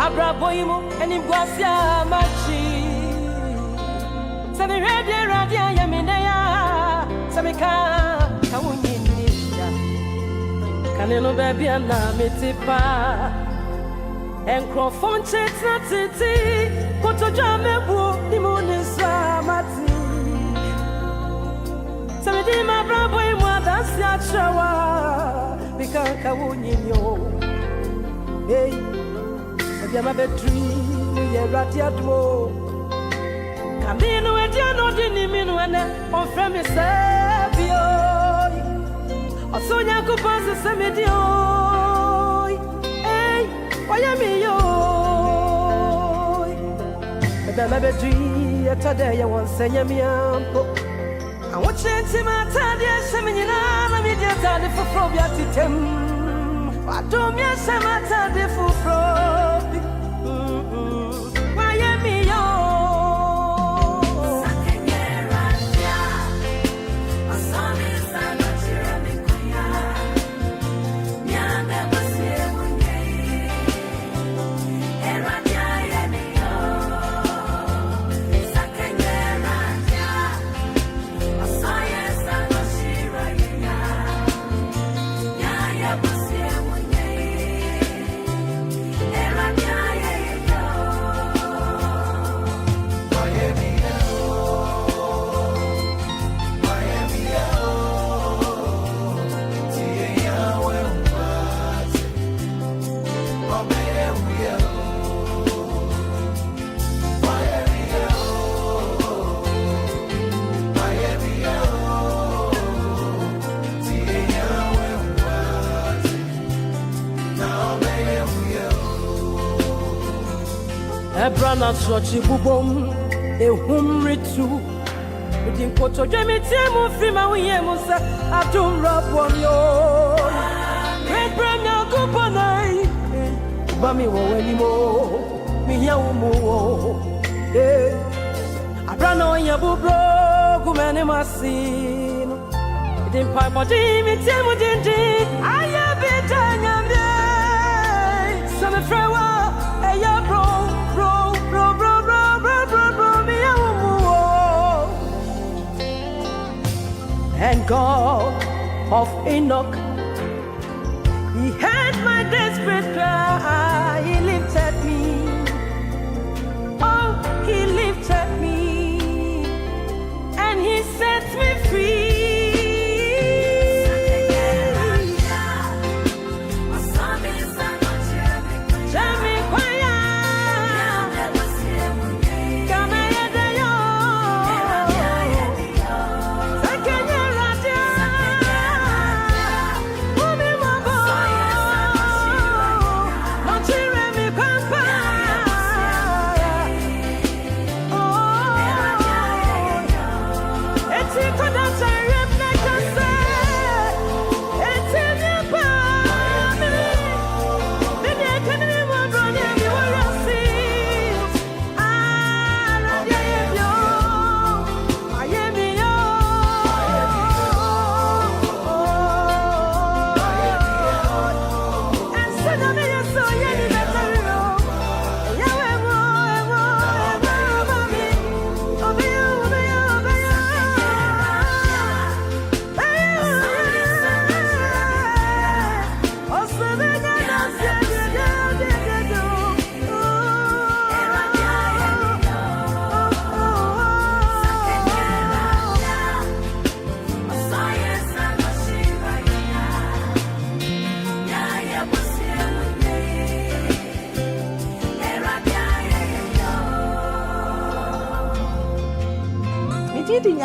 Abraboimo and Iguasia Machi. Sami Radia Radia Yaminea, Samika, Kawuninja, Canelo Baby and Namitipa, and Crofon Chits Natiti, Koto Jamebu, Limonisa Mati. Samidima Braboimo, that's Yachawa, because Kawuninyo. Hey. I'm a dream, you're radiatmo. Camino and Jano didn't mean when on Femi Savio. Or Sonia could pass the Semidio. Hey, why am I? But I'm a dream, today I want to send me uncle. I want to change him at Tadia Semina, I'm a dear daddy for Probiatitem. I don't miss him at Tadia for Probi. Brana Sochi Bubom, a humri too. With him put to Jamie Timu Frima, we Yamusa, I don't rub on your Red Brana Kupanai, Bami anymore, me Yamu, eh. I ran on your bubro, Gumanemasino. It didn't pipe or Jimmy Timu didn't. I have been dying, some frewa, a yabro. And God of Enoch, He heard my desperate cry. He lifted me. Oh, He lifted me, and He set me free.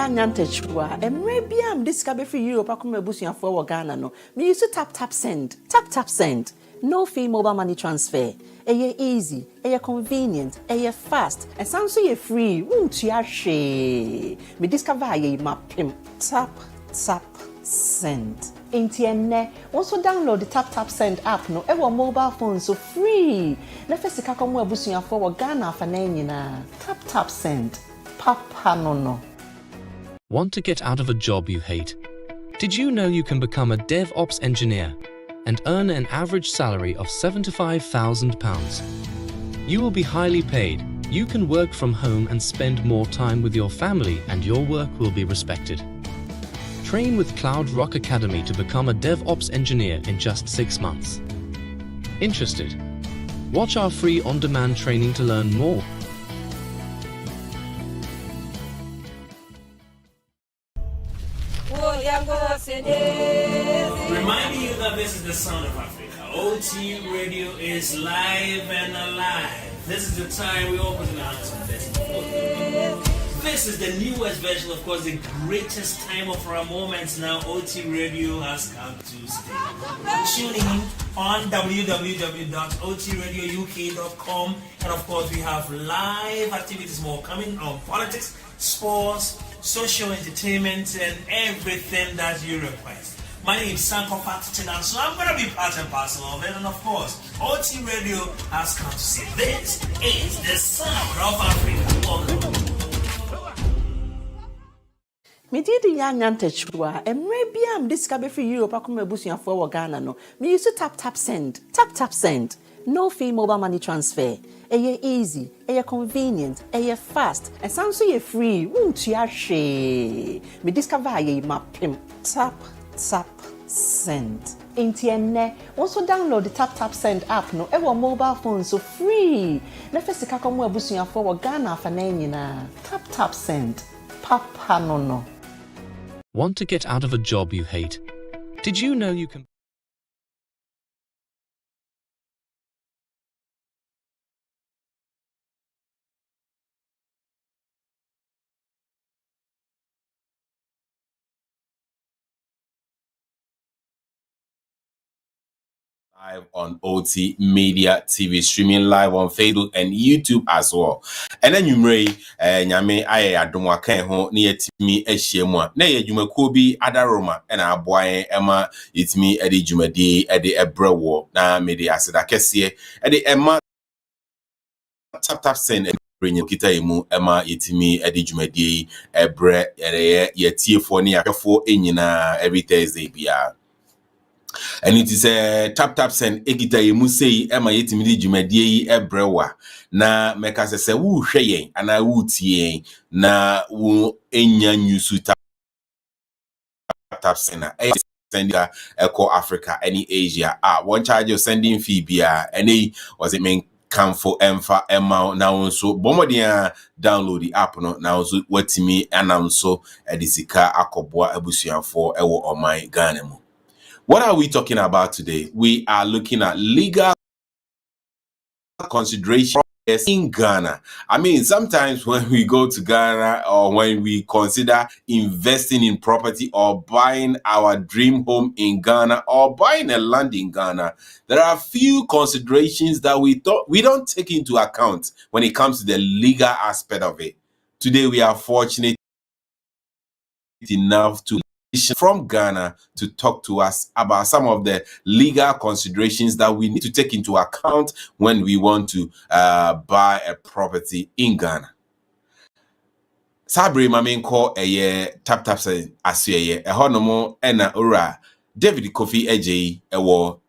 Nyantechwa emre bia am discover free Europe akoma abusuafo wo Ghana no me use TapTap Send. TapTap Send, no fee mobile money transfer. Eye easy, eye convenient, eye fast, and sounds so free. Untua hwe. Me discover aye mapim. TapTap Send. Entienne, also download the TapTap Send app no ewo mobile phone so free. Na fesika komo abusuafo wo Ghana fa na nyina. TapTap Send. Papa no. Want to get out of a job you hate? Did you know you can become a DevOps engineer and earn an average salary of £75,000? You will be highly paid. You can work from home and spend more time with your family, and your work will be respected. Train with Cloud Rock Academy to become a DevOps engineer in just 6 months. Interested? Watch our free on-demand training to learn more. Reminding you that this is the sound of Africa. OT Radio is live and alive. This is the time we all put in our hands on this. This is the newest version, of course, the greatest time of our moments now. OT Radio has come to stay. Tune in on www.otradiouk.com, and of course we have live activities more coming on politics, sports, social entertainment, and everything that you request. My name is Sanko Fatinan, so I'm going to be part and parcel of it, and of course, OT Radio has come to say this is the sound of Africa. Me did the young antechua, and maybe I'm discovered for Europe. I come a bush for Ghana. No, me used to TapTap Send. TapTap Send. No fee mobile money transfer. Easy, convenient, fast, and sounds so free. Won't you share? Me discover my pimp. TapTap Send. Intienne, also download the TapTap Send app. No, ever mobile phone so free. Na first ka come a bush for Ghana for na. TapTap Send. Papa no. Want to get out of a job you hate? Did you know you can... Live on OT Media TV, streaming live on Facebook and YouTube as well. And then you may nyame aye adomwa kan ho na yetimi ahiemu a na ye dwumakuo bi adaroma na aboan ema yetimi ade dwumadi ade ebrewo na me de aseda kese ade ema TapTap Send bring kita emu ema yetimi ade dwumadi ebre ye tiefo ne yakefo enyina every Thursday bia. And it is a TapTap Send ekita yemu sei ema yetimi di dwumadie yi ebrewa na meka se wu hwe yen ana wu tie na wu enya nyusu TapTap Send send eco Africa any Asia one charge of sending fee bia any was it mean come for emfa ema now so bomodia download the app no now so watimi anam so edisika akoboa abusuafo ewo on my Ghana mu. What are we talking about today? We are looking at legal consideration in Ghana. I mean, sometimes when we go to Ghana or when we consider investing in property or buying our dream home in Ghana or buying a land in Ghana, there are a few considerations that we don't take into account when it comes to the legal aspect of it. Today, we are fortunate enough to from Ghana to talk to us about some of the legal considerations that we need to take into account when we want to buy a property in Ghana. Sabri mamin ko TapTap Send asye honomo ena ora David Kofi Eje ewo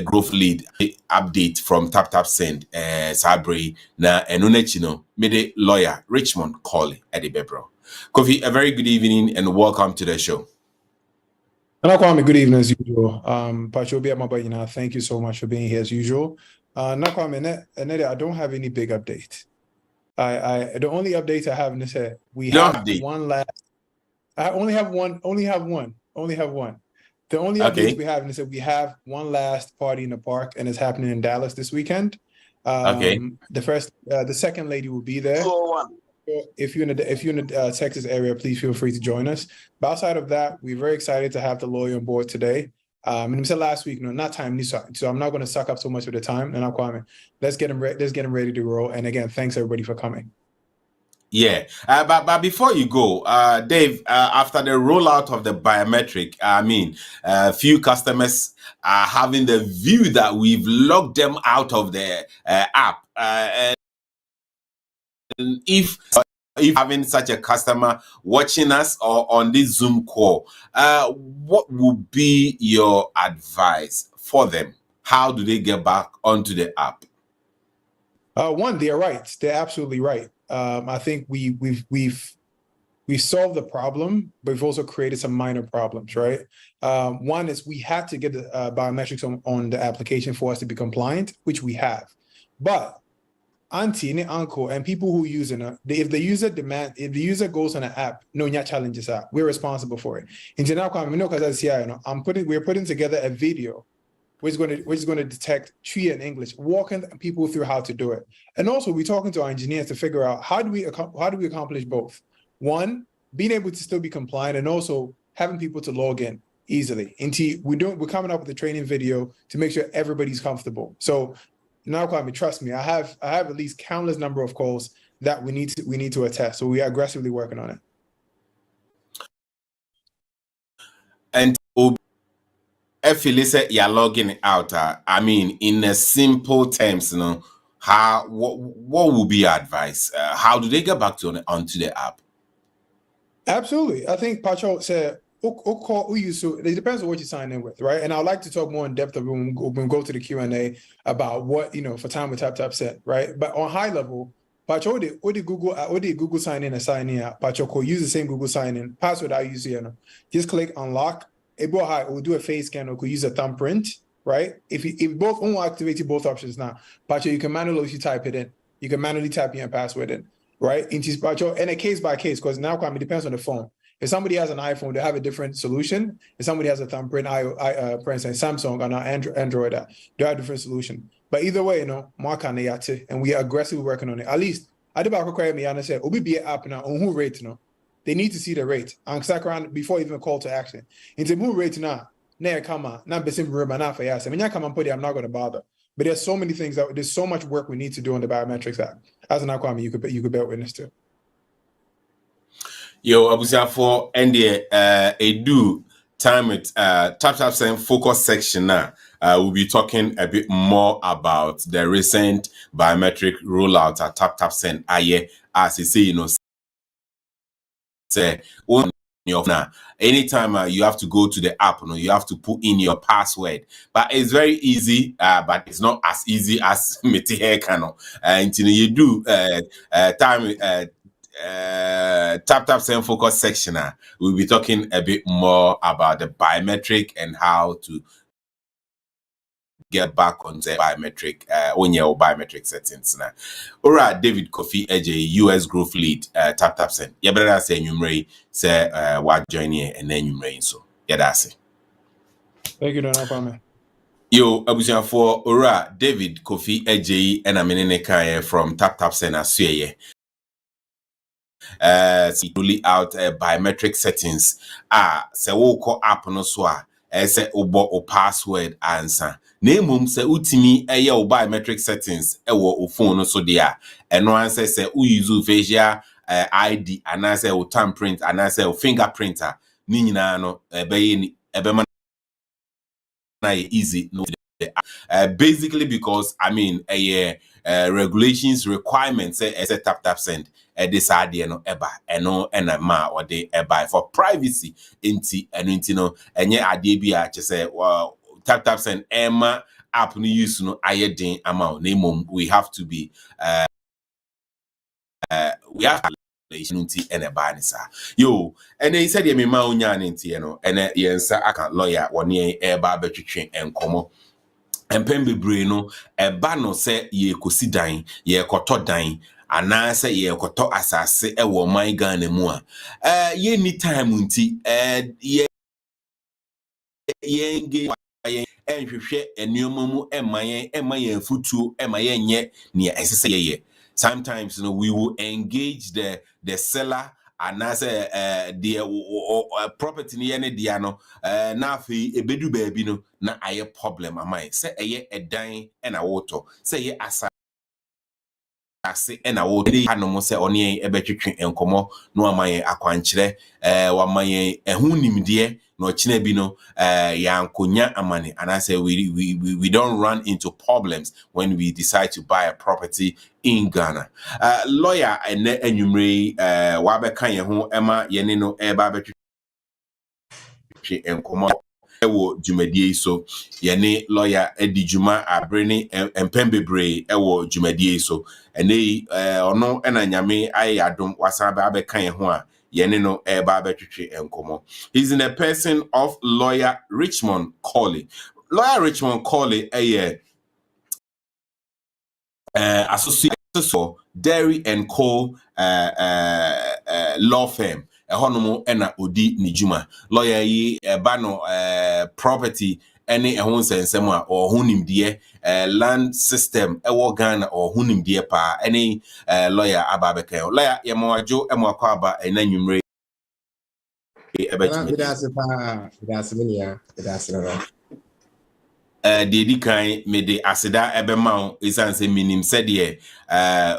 growth lead update from TapTap Send Sabri na enunechino mede Lawyer Richmond Korley edibebro. Kofi, a very good evening and welcome to the show. Nakwame, good evening as usual. Thank you so much for being here as usual. Nakwame, I don't have any big update. The only update I have is that we have one last. I only have one. The only update we have is that we have one last party in the park, and it's happening in Dallas this weekend. The second lady will be there. If you're in the Texas area, please feel free to join us. But outside of that, we're very excited to have the lawyer on board today. And we said last week, not timely, so I'm not going to suck up so much of the time. And let's get him ready to roll. And again, thanks everybody for coming. Yeah, but before you go, Dave, after the rollout of the biometric, few customers are having the view that we've locked them out of the app. And if having such a customer watching us or on this Zoom call, what would be your advice for them? How do they get back onto the app? One, they're right. They're absolutely right. I think we've solved the problem, but we've also created some minor problems, right? One is we had to get the biometrics on the application for us to be compliant, which we have. But auntie, uncle, and people who use it, if the user goes on an app, no challenges are, we're responsible for it. In general, we're putting together a video which is going to detect tree in English, walking people through how to do it. And also we're talking to our engineers to figure out how do we accomplish both? One, being able to still be compliant, and also having people to log in easily. We're coming up with a training video to make sure everybody's comfortable. So now, Kwame, trust me, I have at least countless number of calls that we need to attest. So we are aggressively working on it. And if you listen, you're logging out. I mean, in a simple terms, you know, what would be your advice? How do they get back onto the app? Absolutely. I think Pacho said, it depends on what you sign in with, right? And I'd like to talk more in depth of when we go to the Q&A about what, for time with TapTap Send, right? But on high level, Pacho, Google sign in and sign in, Pacho, use the same Google sign in password I use here. Just click unlock. It will do a face scan or could use a thumbprint, right? If both won't activate both options now, Pacho, you can manually type it in. You can manually type in your password in, right? And a case by case, because now it depends on the phone. If somebody has an iPhone, they have a different solution. If somebody has a thumbprint, for instance, Samsung and Android, they have a different solution. But either way, mark on the and we are aggressively working on it. At least, I did require me and say, "Obi be app now on who rate They need to see the rate and before even call to action. Into who rate now, come on, not besim room and not for yes. I mean, come and put it. I'm not going to bother. But there's so many things there's so much work we need to do on the biometrics app. As an Kwame, you could bear witness to. Yo, Abusia for NDA, do time with TapTap Send focus section now. We'll be talking a bit more about the recent biometric rollout at TapTap Send. As you say, say now anytime you have to go to the app, you have to put in your password. But it's very easy, but it's not as easy as Meti hair cano. Until you do TapTap Send focus section, we'll be talking a bit more about the biometric and how to get back on the biometric on your biometric settings now. Alright, Dery Co, US growth lead, TapTap Send. Yeah, brother say numeri say what join here and then numeri so. Yeah, that's it. Thank you, Donna Kwame. Yo, Abuja for Ora Dery Co and a minute from TapTap Send as rolling out biometric settings. Se wo call app no so say obo o password answer. Name se utimi o biometric settings wo o phone no so there. Eno answer se u use facial ID and answer o thumbprint and answer o fingerprinter. Ni nyina no ebe easy no. Basically because I mean regulations requirements say TapTap Send this idea no eba eno ena ma or de eba for privacy inti no enye ade bi a say TapTap Send ema app no use no ayedin ama na mom we have to be we have inti ene ba ni sa yo ene he said me ma onya nti no ene yensa aka lawyer woni eba betwetwe enkomo empem bebre no eba no se ye kosi dan ye koto dan anase ye koto asase ewo man Ghana mu a ye ni time nti ye nge enhwehwe enuoma mu emayen futu emayen nye ne esese ye sometimes we will engage the seller anase the property ni ne dia no na afi ebedu baabi no na aye problem amai se eye edan na woto se ye asa ase na wo dey hanom se one ebetwetwe enkomo no amaye akwankyere wamaye ehu nimde no kina bi no yankonya amane and I say we don't run into problems when we decide to buy a property in Ghana. Lawyer ene enwumre wa beka ye ho ema ye ne no eba betwetwe enkomo ewo dwumadie so yene lawyer edi dwuma abrene empembebre ewo dwumadie so ene ono ena nyame aye adom wasan ba kan ho a yene no eba betwetwe enkomo. He's in a person of Lawyer Richmond Korley. Lawyer Richmond Korley associate for Dery Co law firm honomo ena odi nijuma lawyer yi bano property any ehun sensem a ohunim de land system ewo Ghana ohunim de pa any lawyer ababeka lawyer yemoajo emwakwa aba enanwumre Dedi kan me de aseda ebema isanse minim said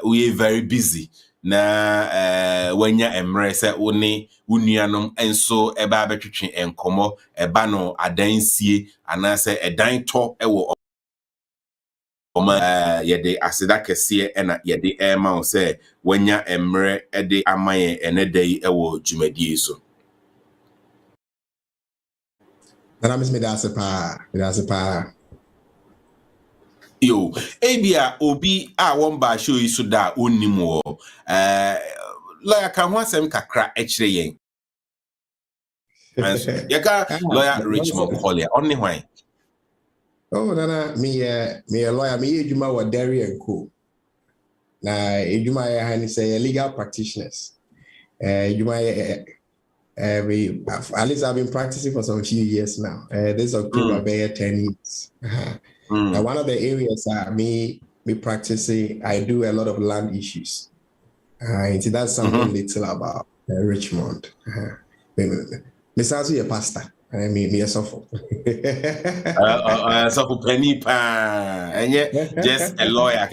we very busy na wanya emre se woni wunuanom enso eba betwetwe enkomo eba no adansie anase edan to ewo yede aseda kese ena yede ema se wanya emre ede amaye enedai ewo dwumadie so. Nana miss me that's a pa. Yo, ebia obi a womba show yi so da onim wo lawyer kan ho asem kakra ekire yen. Yaka Lawyer Richmond Korley onni hwan. Oh, Nana, me a lawyer, me ejuma wa Dery Co. Na ejuma ya hani say legal practitioners. Ejuma at least I've been practicing for some few years now. This October, 10 years. Now, one of the areas me practicing, I do a lot of land issues. That's something little about Richmond. Miss also a pastor. Me a suffer. So penny pa, and yet just a lawyer.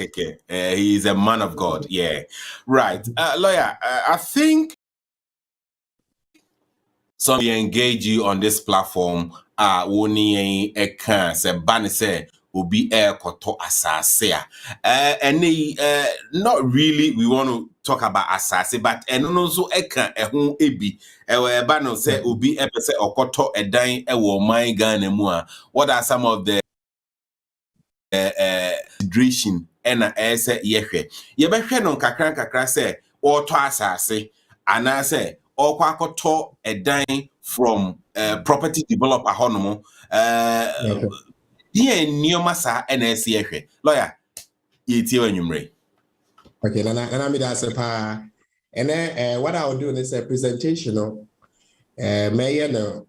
He is a man of God. Yeah, right. Lawyer, I think some engage you on this platform. Woni e kan se ban say obi koto asase and not really we want to talk about asase, but no so e kan ho ebi eba no say obi pese okoto edan ewo man Ghana mu a. What are some of the consideration ena say yehwe ye behwe no kakra say oto asase ana say okwa akoto edan from property developer honomo here nioma sa NSC ehwe lawyer yetie wanwumre. Okay, Nana me that's a pa. And then what I'll do is a presentation may no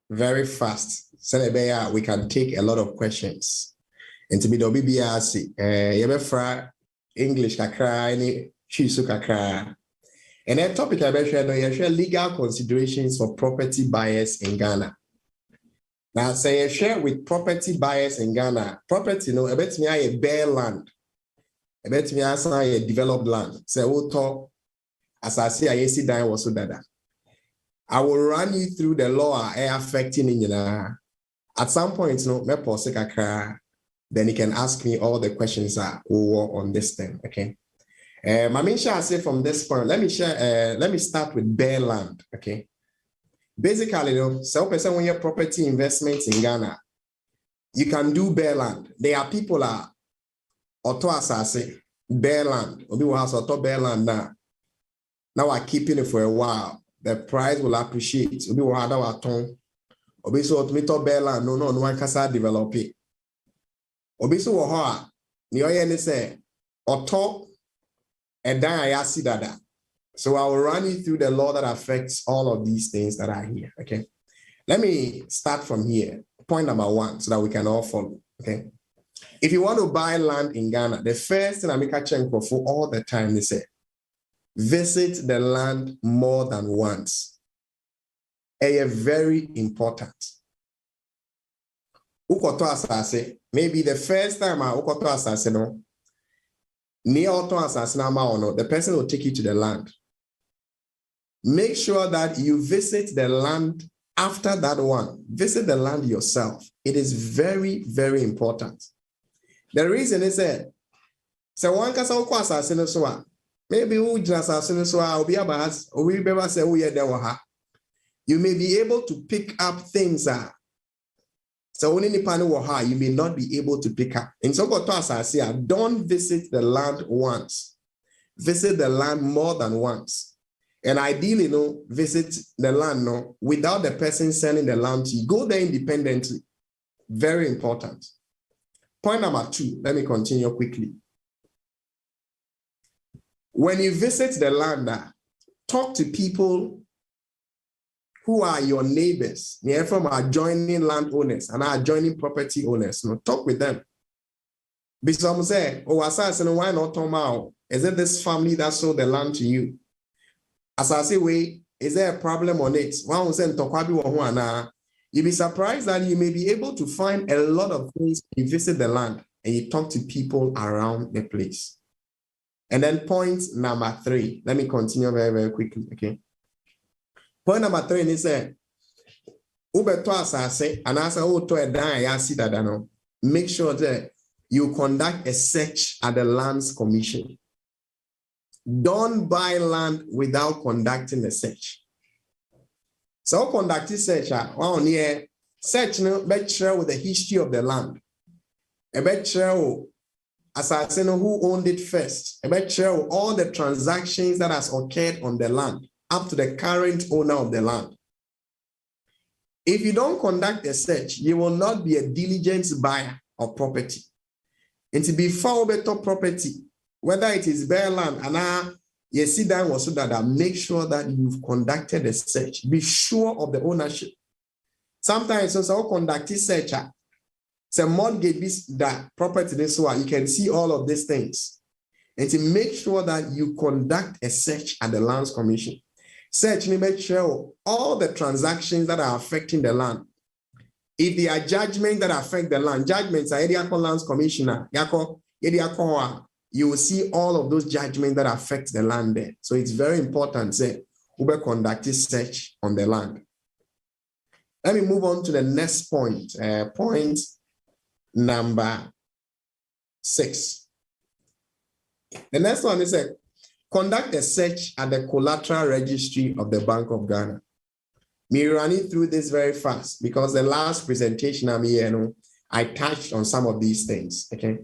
very fast so we can take a lot of questions. And to be the BBRC yebefra English kakra any chisu kakra. And that topic I share legal considerations for property buyers in Ghana. Now, say I share with property buyers in Ghana. Property, I bet me a bare land. I bet me a developed land. Say, we'll talk as I say, I see that was so that. I will run you through the law affecting in at some point, then you can ask me all the questions on this thing. Okay. Mamisha, I say from this point, let me start with bare land. Okay. Basically, so when your property investments in Ghana, you can do bare land. There are people auto assassin, bare land. Obi will have auto bare land now. Now I'm keeping it for a while. The price will appreciate. Obi will have our tongue. Obi so auto bare land. No one can start develop it. Obi so what? Ni oye say auto. And then I see that. So I will run you through the law that affects all of these things that are here. Okay. Let me start from here. Point number 1, so that we can all follow. Okay. If you want to buy land in Ghana, the first thing I make a check for all the time, they say, visit the land more than once. Very important. Ukoto asase, maybe the first time I ukoto asase no. The person will take you to the land. Make sure that you visit the land after that one. Visit the land yourself. It is very, very important. The reason is that so one can say, maybe you may be able to pick up things So when any panel or high, you may not be able to pick up. And so what I say, don't visit the land once. Visit the land more than once. And ideally, visit the land without the person selling the land to you. Go there independently. Very important. Point number 2, let me continue quickly. When you visit the land, talk to people who are your neighbors, from adjoining landowners and adjoining property owners. Talk with them. Because some say, oh, why not talk about? Is it this family that sold the land to you? As I say, wait, is there a problem on it? You'll be surprised that you may be able to find a lot of things when you visit the land and you talk to people around the place. And then point number 3, let me continue very, very quickly, okay? Point number 3 is make sure that you conduct a search at the Lands Commission. Don't buy land without conducting a search. So conducting search, search with the history of the land. Assassin who owned it first. All the transactions that has occurred on the land up to the current owner of the land. If you don't conduct a search, you will not be a diligence buyer of property. And to be found better property, whether it is bare land and you sit down so that make sure that you've conducted a search. Be sure of the ownership. Sometimes also conduct a search. So mortgage that property this one, you can see all of these things. And to make sure that you conduct a search at the Lands Commission. Search and make sure all the transactions that are affecting the land. If there are judgments that affect the land, judgments are area Lands Commissioner, you will see all of those judgments that affect the land there. So it's very important, say, Uber conduct a search on the land. Let me move on to the next point, point number 6. The next one is conduct a search at the Collateral Registry of the Bank of Ghana. Me running through this very fast because the last presentation I touched on some of these things. Okay.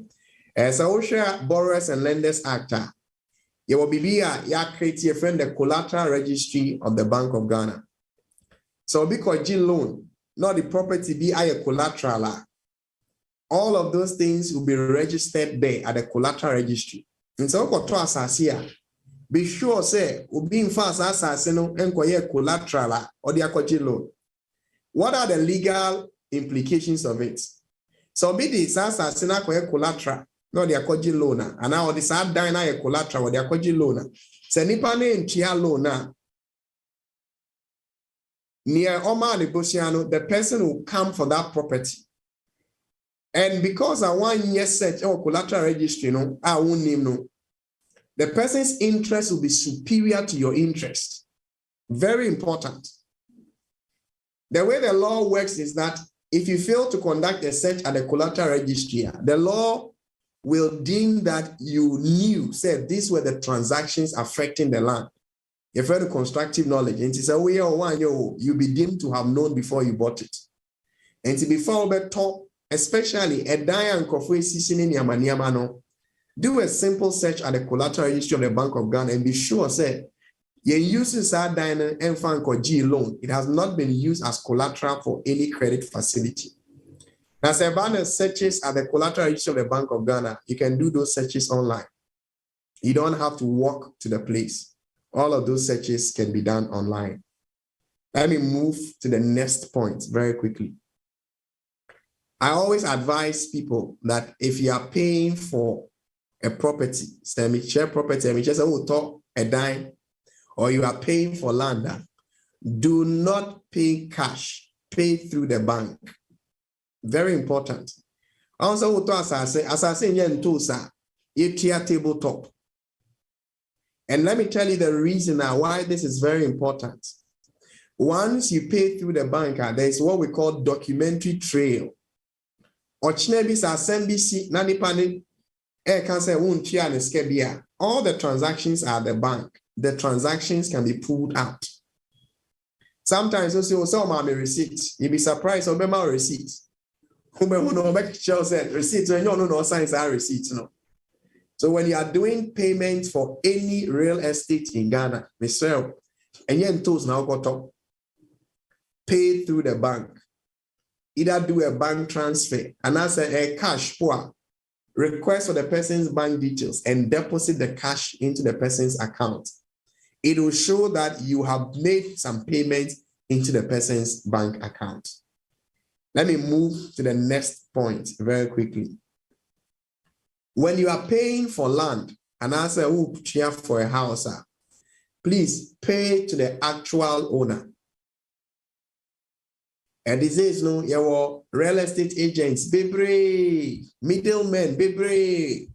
So share Borrowers and Lenders Act. You will be create a friend the Collateral Registry of the Bank of Ghana. So because G loan, not the property be a collateral. All of those things will be registered there at the Collateral Registry. And so be sure say being fast assassin and collateral or the loan. What are the legal implications of it? So be the assassin collateral, not the akwaji loan, and now the sad diner collateral or the akwaji loan. Se nipa ne ntia loan near Omar Negociano, the person will come for that property. And because I want yes search or collateral registry, I won't name the person's interest will be superior to your interest. Very important. The way the law works is that if you fail to conduct a search at the Collateral Registry, the law will deem that you knew, said these were the transactions affecting the land. You've heard the constructive knowledge. And it's a way you'll be deemed to have known before you bought it. And to be found top, especially a Diane Coffee season in Yamaniamano. Do a simple search at the Collateral Registry of the Bank of Ghana and be sure, say, you're using that diner and or G loan. It has not been used as collateral for any credit facility. Now, Savannah searches at the Collateral Registry of the Bank of Ghana. You can do those searches online. You don't have to walk to the place. All of those searches can be done online. Let me move to the next point very quickly. I always advise people that if you are paying for a property, share property, just talk a dime, or you are paying for land, do not pay cash, pay through the bank. Very important. Also, as I say, you tabletop. And let me tell you the reason why this is very important. Once you pay through the bank, there is what we call documentary trail. All the transactions are at the bank. The transactions can be pulled out. Sometimes you see some receipts. You'll be surprised about receipts. Receipts, no signs are receipts. No. So when you are doing payments for any real estate in Ghana, Mr. And yen tools now got up, pay through the bank. Either do a bank transfer and as a cash poor, request for the person's bank details and deposit the cash into the person's account. It will show that you have made some payments into the person's bank account. Let me move to the next point very quickly. When you are paying for land and as a for a house, please pay to the actual owner. And this is no your real estate agents, bebre, middlemen, bebre.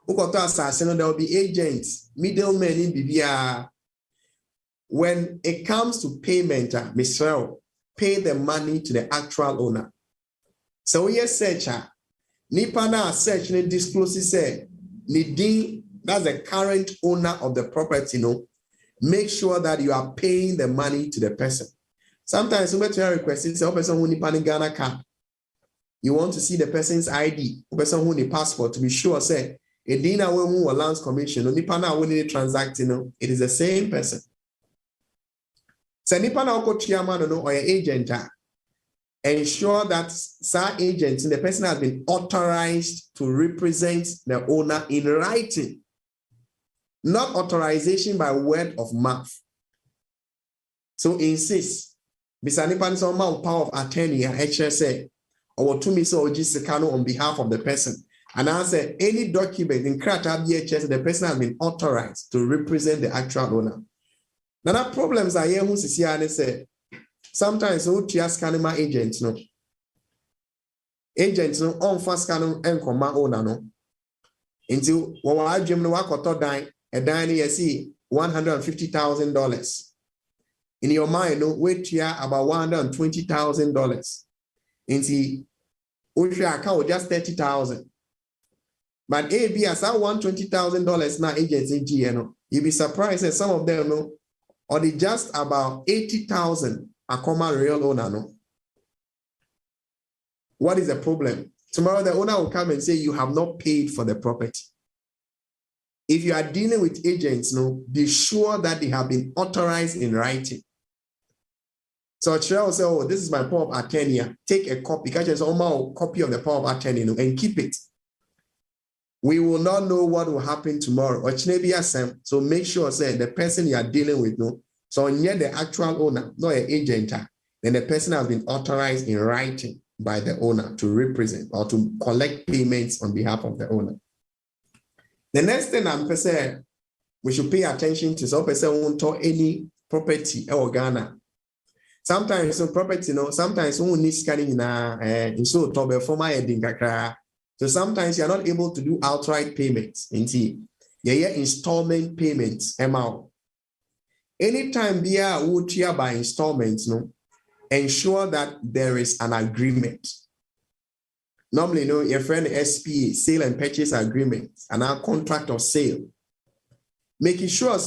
There will be agents, middlemen in BBR. When it comes to payment, Mr. Pay the money to the actual owner. So we search nipa na search ne disclose say nidin, that's the current owner of the property. No, make sure that you are paying the money to the person. Sometimes when you request say person who nipa Ghana card, you want to see the person's ID, person who need passport to be sure say a dinner who lands commission, nipa na when they transact, it is the same person. So nipa na oko chairman or your agent, ensure that sir agent, the person has been authorized to represent the owner in writing, not authorization by word of mouth. So insist. Bisanipan so amount power of attorney HSA or to me so on behalf of the person. And I say any document in Krata BHS, the person has been authorized to represent the actual owner. Now that problems are here who say sometimes who scan my agents no. Agents no on fast scan and command owner no. Until what Jim no wakoto dine a dine you see $150,000. In your mind, no, wait here about $120,000. Into Usha account just $30,000. But AB as that $120,000 now agents in GNO. You'll be surprised that some of them no, or they just about 80,000 a common real owner. No. What is the problem? Tomorrow the owner will come and say you have not paid for the property. If you are dealing with agents, no, be sure that they have been authorized in writing. So Cheryl will say, oh, this is my power of attorney. Take a copy, catch a copy of the power of attorney and keep it. We will not know what will happen tomorrow. So make sure say the person you are dealing with, no. So near the actual owner, not an agent, then the person has been authorized in writing by the owner to represent or to collect payments on behalf of the owner. The next thing I'm saying, we should pay attention to so person won't talk any property or Ghana. Sometimes some property, sometimes someone needs scanning in so to former heading. So sometimes you're not able to do outright payments. Installment payments amount. Anytime we are here by installments, ensure that there is an agreement. Normally, your friend SPA, sale and purchase agreement, and our contract of sale. Making sure,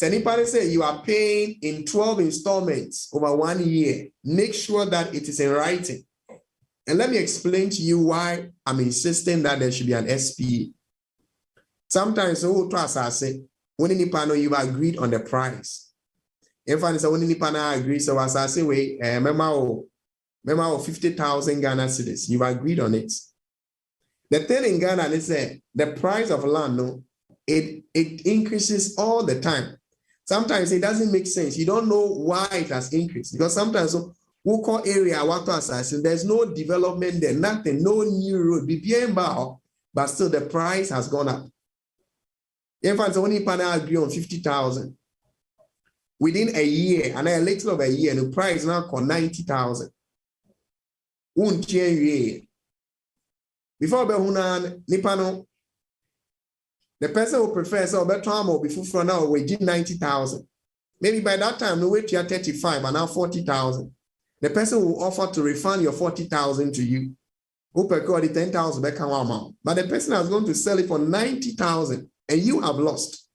anybody say you are paying in 12 installments over 1 year, make sure that it is in writing. And let me explain to you why I'm insisting that there should be an SPA. Sometimes when you've agreed on the price. If I say when I agree, so as I say, wait, remember 50,000 Ghana cedis, you've agreed on it. The thing in Ghana is the price of land, it increases all the time. Sometimes it doesn't make sense. You don't know why it has increased because sometimes we'll call area water assassin. There's no development there, nothing, no new road, but still the price has gone up. If I only agree on 50,000 within a year, and a little of a year, the price now called 90,000. Won't change. Before Nipano. The person who prefers or before now wage 90,000. Maybe by that time, no wait you 35 and now 40,000. The person will offer to refund your 40,000 to you. Who per the 10,000 back amount. But the person has going to sell it for 90,000 and you have lost.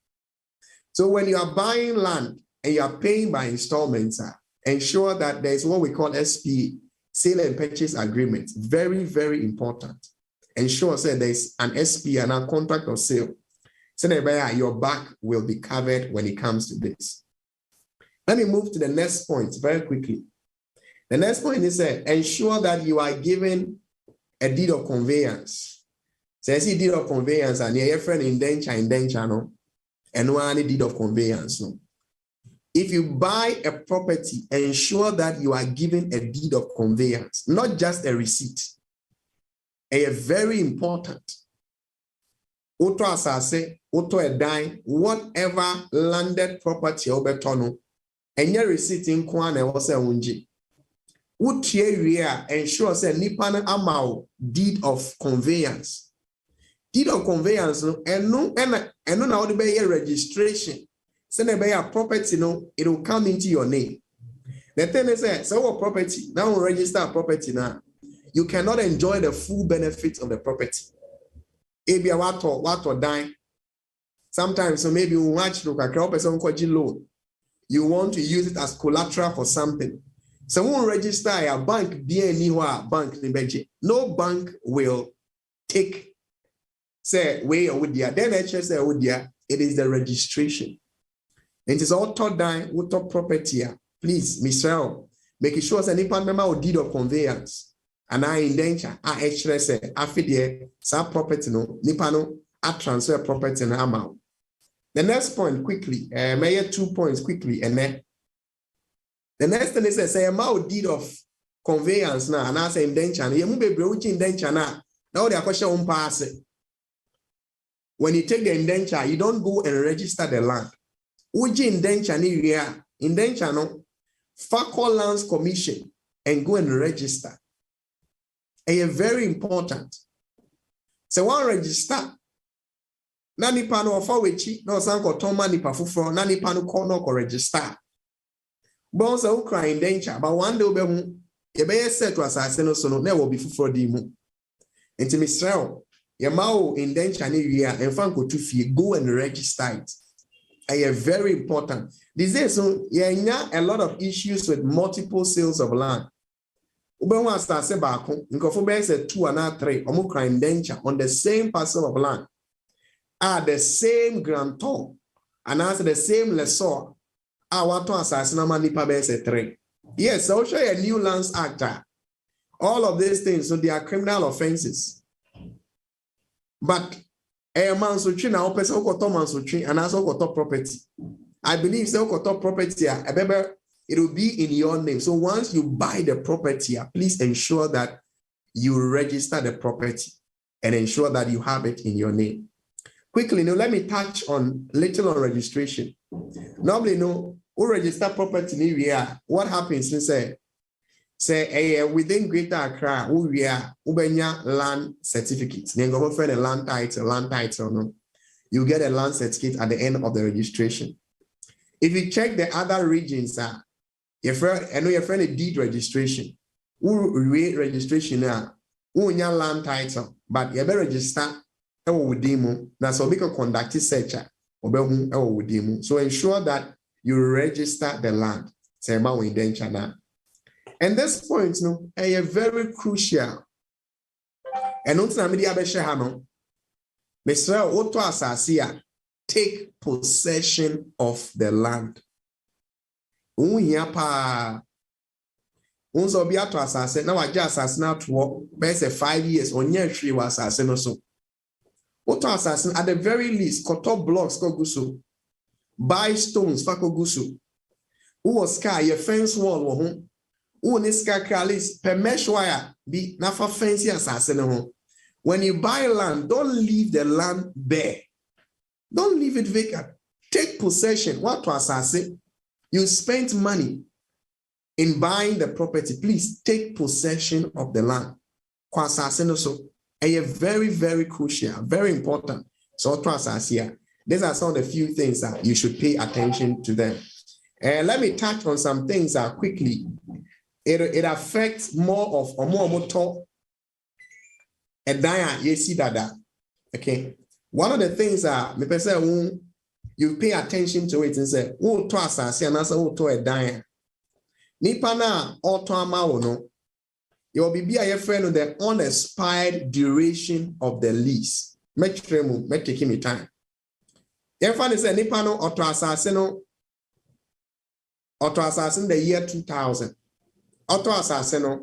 So when you are buying land and you are paying by installments, ensure that there is what we call SPA. sale and purchase agreement. Very, very important. Ensure say there's an SP and a contract of sale. So your back will be covered when it comes to this. Let me move to the next point very quickly. The next point is ensure that you are given a deed of conveyance. So I see deed of conveyance and your friend indenture no, and one deed of conveyance no. If you buy a property, ensure that you are given a deed of conveyance, not just a receipt. A very important. Auto asase, auto a dime, whatever landed property obetono, and your receipt in kwane was a unji. Would ensure say nipan amao deed of conveyance. Deed of conveyance no and no now be a registration. Send a property no, it will come into your name. The thing is so what property now register a property now. You cannot enjoy the full benefits of the property. Maybe a what or dime. Sometimes so maybe you watch look a person loan. You want to use it as collateral for something. Someone register a bank bank no bank will take say way or with their then say with their it is the registration. It is all taught down with top property. Please, Michelle, making sure that any member or deed of conveyance and I indenture actually say affidavit some property no nipano transfer property and amount. The next point quickly, may 2 points quickly, and then the next thing is say amount deed of conveyance now, and I say indenture. You move a broach indenture now. Now the question won't pass it. When you take the indenture, you don't go and register the land. Uji indenture ni area indenture no Faco Lands Commission and go and register. And very important. So one register. Nani pano ofa wechi no sanko toma ni pafufro nani pano kono ko register. Bonza ukra indenture but one day obehu yebeye set to asase no so no na wo bi fufro di mu. Enti Israel yemao indenture ni ria enfa ko tu fie go and register it. Very important. These days, so a lot of issues with multiple sales of land. Ubewa stase bako, nkofube se 2 and 3, omukra indenture on the same parcel of land. The same grantor, and as the same lessor, wato asasina manipa bese 3. Yes, I'll show you a new lands actor. All of these things, so they are criminal offenses. But a man so tree now person who man so tree and also got top property. I believe so got top property. It will be in your name. So once you buy the property, please ensure that you register the property and ensure that you have it in your name. Quickly, now let me touch on little on registration. Normally, no, who register property in area. What happens? Say within Greater Accra, we are ubenya land certificates. Then go for a land title, no. You get a land certificate at the end of the registration. If you check the other regions, your friend a deed registration. Who registration now? Who land title, but you better register. That's what we can conduct a search. So ensure that you register the land. Say ma we indenture now. And this point, no, very crucial. And not na media be share no. Mr. Otto Asasia, take possession of the land. Unya pa. Unso bi ato asase na waje asase na to be say 5 years onye hwe was asase no so. Otto Asase at the very least cut up blocks ko guso. Buy stones fa ko guso. Who was sky your fence wall wo ho. Be nafa fancy asase no ho. When you buy land, don't leave the land bare. Don't leave it vacant. Take possession. What to asase? You spent money in buying the property. Please take possession of the land. Kwa asase no so. Very, very crucial, very important. So to asase. These are some of the few things that you should pay attention to them. Let me touch on some things quickly. It affects more of or more talk and then you see that. Okay. One of the things me person you pay attention to it and say, who to asase and also who to a dime. Nipa na auto ama no. Your BB a friend of the unexpired duration of the lease. Make taking me time. Your friend is a Nipano auto assassin the year 2000. Auto assassin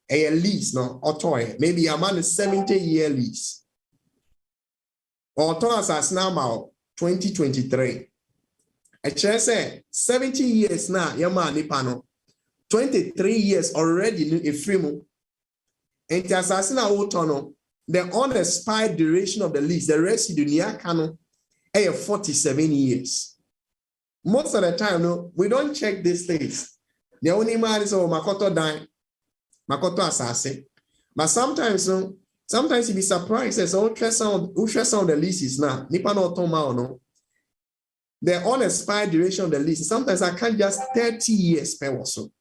a lease no auto maybe a man is 70-year lease. Auto assassin now 2023. A chair say 70 years now, your man Nipano. 23 years already in a free move. And the assassin autono, the unexpired duration of the lease, the rest of the near canon, 47 years. Most of the time, no, we don't check these things. The only man is Makoto dying, Makoto assassin. But sometimes, no, sometimes you be surprised as ultrasound the leases now. Nipano automa no. The unexpired duration of the lease, sometimes I can't just 30 years per or so.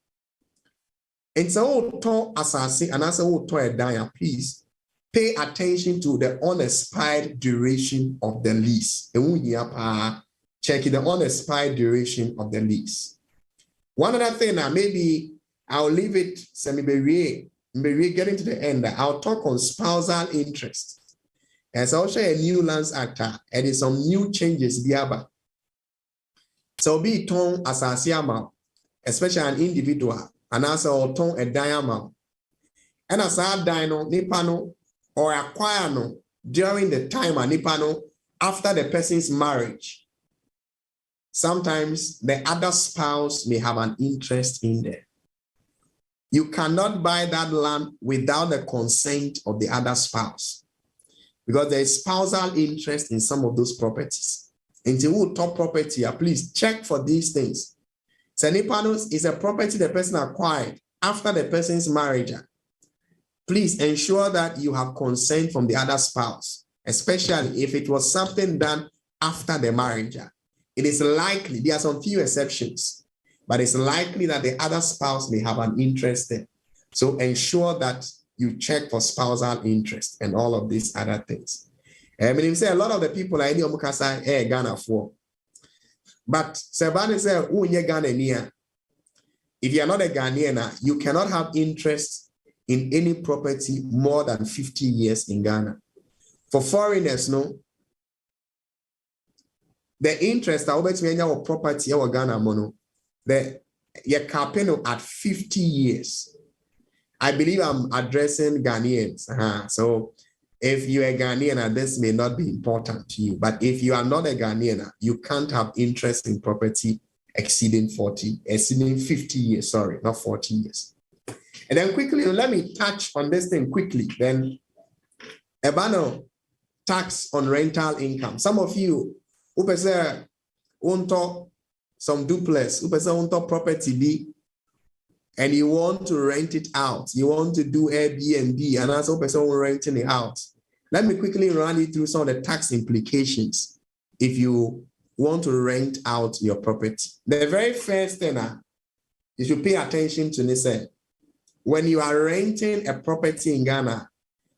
And so, assassin and as a dying, please pay attention to the unexpired duration of the lease. Check the unexpired duration of the lease. One other thing, maybe I'll leave it getting to the end. I'll talk on spousal interest. There's also a new Lands Act, and there's some new changes. So be ton assassin, especially an individual. And as a ton a diamond. And as a dino, nipano, or acquire no during the time a nipano after the person's marriage. Sometimes the other spouse may have an interest in there. You cannot buy that land without the consent of the other spouse, because there is spousal interest in some of those properties. Until top property, please check for these things. Senipanos is a property the person acquired after the person's marriage. Please ensure that you have consent from the other spouse, especially if it was something done after the marriage. It is likely, there are some few exceptions, but it's likely that the other spouse may have an interest there. So ensure that you check for spousal interest and all of these other things. I mean, say a lot of the people are in the Ghana for. But Sebani said, Ghanaian. If you are not a Ghanaian, you cannot have interest in any property more than 50 years in Ghana. For foreigners, no, the interest of property in Ghana, mono, you're capping at 50 years. I believe I'm addressing Ghanaians. So if you're a Ghanaian, this may not be important to you. But if you are not a Ghanaian, you can't have interest in property exceeding 50 years, sorry, not 40 years. And then quickly, let me touch on this thing quickly. Then, Ebano, tax on rental income. Some of you who say, won't some duplex, who say, won't property be, and you want to rent it out. You want to do Airbnb, and as a person renting it out. Let me quickly run you through some of the tax implications if you want to rent out your property. The very first thing you should pay attention to this. When you are renting a property in Ghana,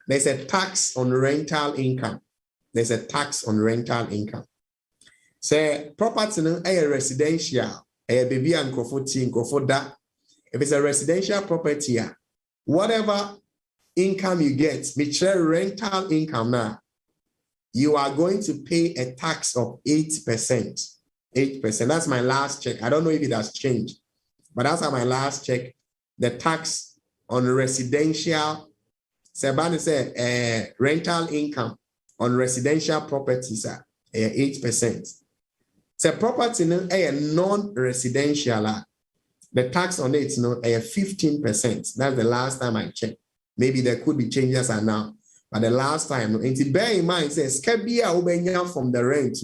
there's a tax on rental income. There's a tax on rental income. Say property a residential, a baby and that. If it's a residential property, whatever income you get, which rental income now, you are going to pay a tax of 8%. 8%. That's my last check. I don't know if it has changed, but that's my last check. The tax on residential, Sebani said, rental income on residential properties are 8%. So property a non-residential, the tax on it, 15%. That's the last time I checked. Maybe there could be changes now, but the last time, and bear in mind, says from the rent,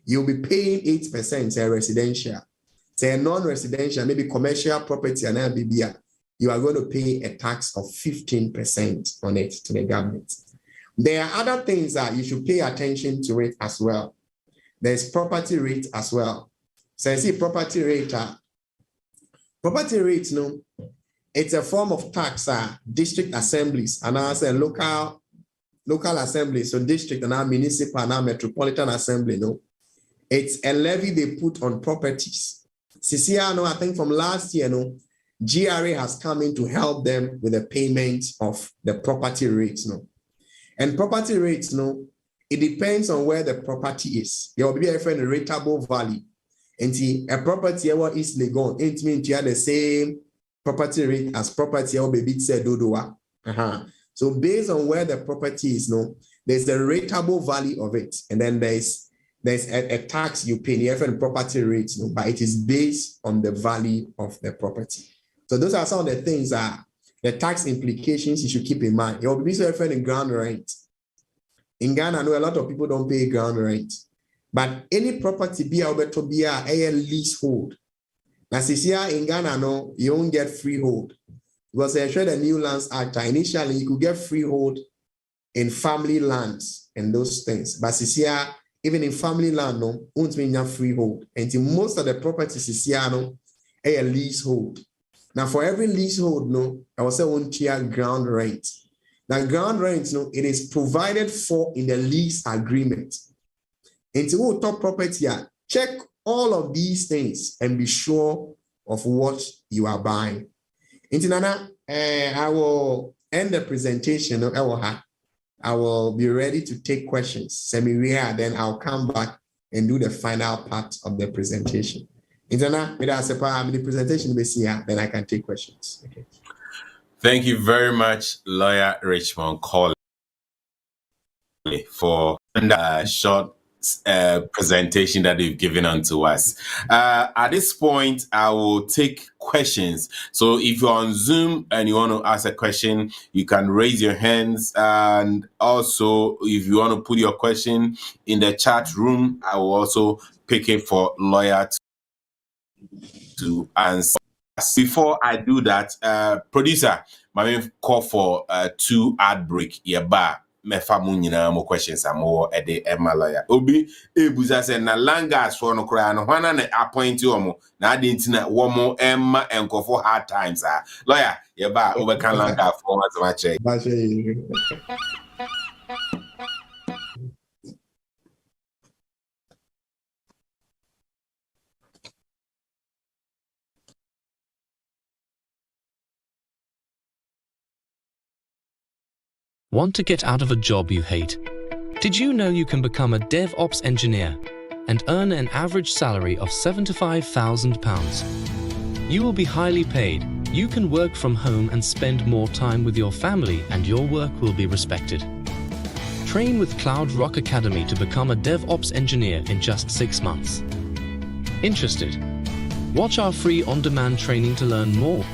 you'll be paying 8% residential. Say non-residential, maybe commercial property and BBA, you are going to pay a tax of 15% on it to the government. There are other things that you should pay attention to it as well. There's property rate as well. So I see property rate. Property rates, it's a form of tax, district assemblies, and as a local assemblies, so district and our municipal and our metropolitan assembly, it's a levy they put on properties. CCR, I think from last year, GRA has come in to help them with the payment of the property rates. No? And property rates, no, it depends on where the property is. There will be a rateable value. And a property is legal. It means you have the same property rate as property or baby said dodoa. So based on where the property is, no, there's the rateable value of it. And then there's a tax you pay, the different property rates, no, but it is based on the value of the property. So those are some of the things that the tax implications you should keep in mind. It will be so in ground rent. In Ghana, I know a lot of people don't pay ground rent. But any property be able to be a leasehold. Now, in Ghana, no, you won't get freehold. Because I showed the New Lands Act, initially you could get freehold in family lands and those things. But even in family land, no, won't mean you freehold. And most of the properties no, a leasehold. Now, for every leasehold, no, I will say one tier ground rent. Now, ground rent, no, it is provided for in the lease agreement. And to top property, check all of these things and be sure of what you are buying. Nana, I will end the presentation. I will be ready to take questions. Send me here, then I'll come back and do the final part of the presentation. Nana, the presentation will be here, then I can take questions. Okay. Thank you very much, Lawyer Richmond Korley, for the short presentation that you've given unto us. At this point, I will take questions. So if you're on Zoom and you want to ask a question, you can raise your hands. And also, if you want to put your question in the chat room, I will also pick it for Lawyer to answer. Before I do that, producer, my main call for 2 ad break. Mefa mu nyina mo questions amo e de Emma Lawyer obi ebuza se na langas for no kra no hwana na appoint omo na ade ntina wo mo Emma enkofo hard times Lawyer ye ba obeka langa for what ma check. Want to get out of a job you hate? Did you know you can become a DevOps engineer and earn an average salary of £75,000? You will be highly paid. You can work from home and spend more time with your family, and your work will be respected. Train with Collateral Academy to become a DevOps engineer in just 6 months. Interested? Watch our free on-demand training to learn more.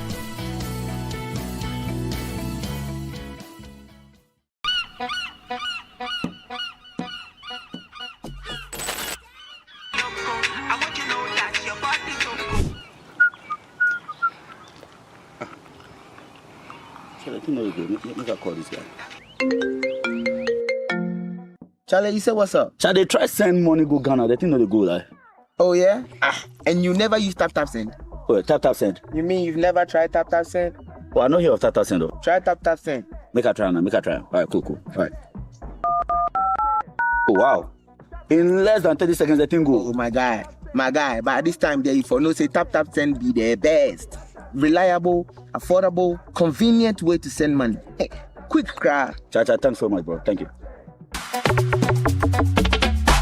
Charlie, you say what's up? Charlie, try send money go Ghana. They think no they go like. Oh yeah? And you never use TapTap Send? Oh, TapTap Send. You mean you've never tried TapTap Send? Oh, I know hear of TapTap Send though. Try TapTap Send. Make a try now. Make a try. All right, cool. All right. Oh wow! In less than 30 seconds, the thing go. Oh my guy. But at this time there, for no say TapTap Send be the best, reliable, affordable, convenient way to send money. Hey, quick cry. Cha, thanks so much, bro. Thank you.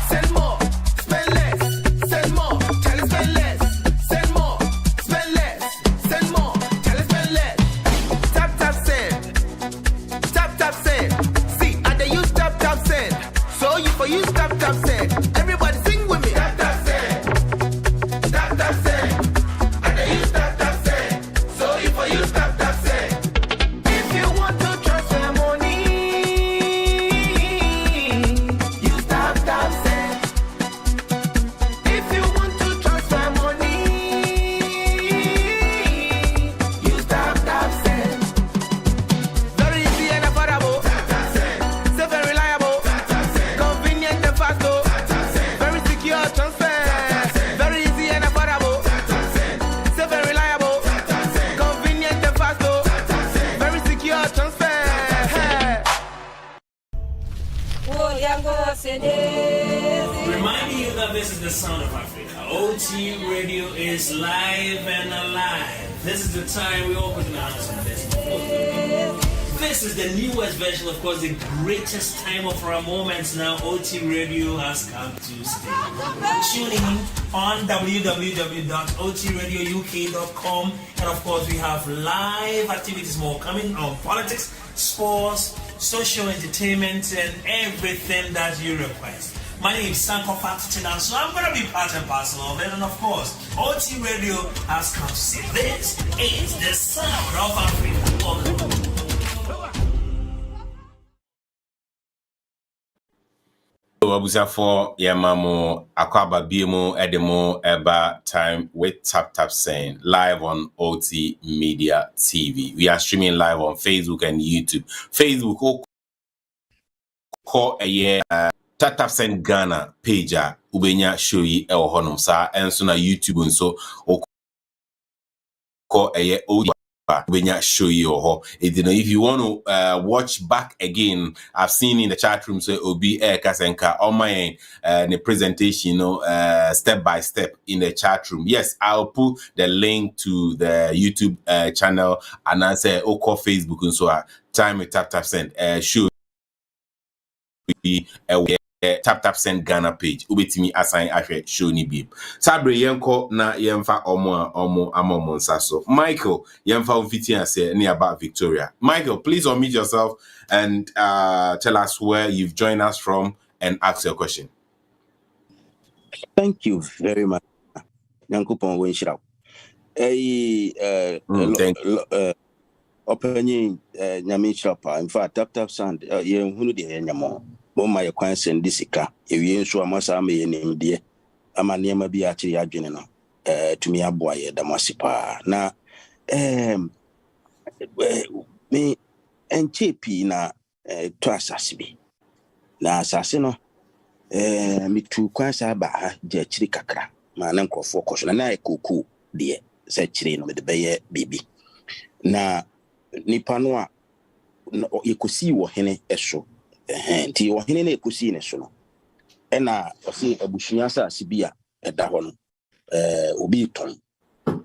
Send more, spend less. Send more, tell us spend less. Send more, spend less. Send more, tell us spend less. TapTap Send. TapTap Send. See, and they use TapTap Send. So you for use TapTap Send. Everybody sing with me. TapTap Send. TapTap Send. And they use TapTap Send. So you for use TapTap Send. If you want to transfer money, use TapTap Send. If you want to transfer money, use TapTap Send. Very easy and affordable. TapTap Send. Safe and reliable. TapTap Send. Convenient and fast. Very secure transfer. Very easy and affordable. TapTap Send. Safe and reliable. TapTap Send. Convenient and fast. Very secure transfer. Reminding you that this is the sound of Africa. OT Radio is live and alive. This is the time we all put in our hands on this. This is the newest version, of course, the greatest time of our moments now. OT Radio has come to stay. Tune in on www.otradiouk.com, and of course, we have live activities more coming on politics, sports, social entertainment, and everything that you request. My name is Sanko Fatitina, so I'm going to be part and parcel of it. And of course, OT Radio has come to say this is the sound of Africa. Abusa for Yamamo Akwaba Biemo Edemo Eba time with TapTap Send live on OT Media TV. We are streaming live on Facebook and YouTube. Facebook call a year TapTap Send Ghana page ubenya show yi e honum sa enso na YouTube nso call a year ubenya show yi ho. If you want to watch back again, I've seen in the chat room so obi kasenka on my the presentation, step by step in the chat room. Yes, I'll put the link to the YouTube channel and I say call Facebook and so time with TapTap Send show be TapTap Send Ghana page. Ubetimi assign afre show ni bi. Sabre yenko na yemfa omo amomonsa so. Michael yemfa umfiti ase ni about Victoria. Michael, please unmute yourself and tell us where you've joined us from and ask your question. Thank you very much. Nyankopon wenshira. Opening nyame chapa. In fact, TapTap Send ye hunu de nyamo. My acquaintance disika if you ensure masa me name dear ama niema bi achiri adwene no to me aboaye damasipa na me enchepi na to asase bi na asase no me tu kwansa ba je achiri kakra ma na nkofo koso na ekoku de se achiri no me de beye bibi na nipa no a yekosi wo hene eso nti ohene na ekusi ne so no ena osi abusua sa sibia eda ho no obi ton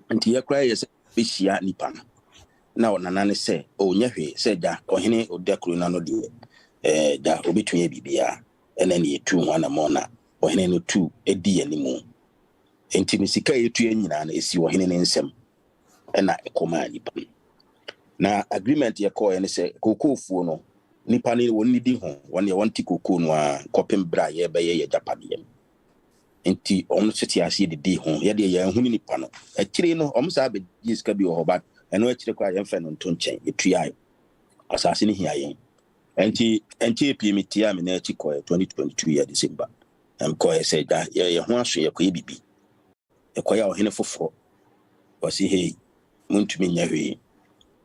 nti yakra yese bihia nipa no na onana ne se onya hwe se ja ohene odakuru na no de da obi tun bibia ena ne etu ho na mo na ohene no tu edi animu nti misika etu anyina na esi ohene ne nsem ena ekoma nipa na agreement yakọ ene se kokofuo no nipa ni woni di ho woni wanti koko no a kopem bra ye be ye japadem enti on seti ase di ho ye de ye huni nipa no akire no omsa be jiska bi ho ba eno akire kwa ye mfa no ntonchen etuya asase ni hia ye enti pimiti am na akiko 2022 year December ko ye se da ye ho aso ye ko ye bibi e ko ya ohene foforo wasi hey muntumi nya hwe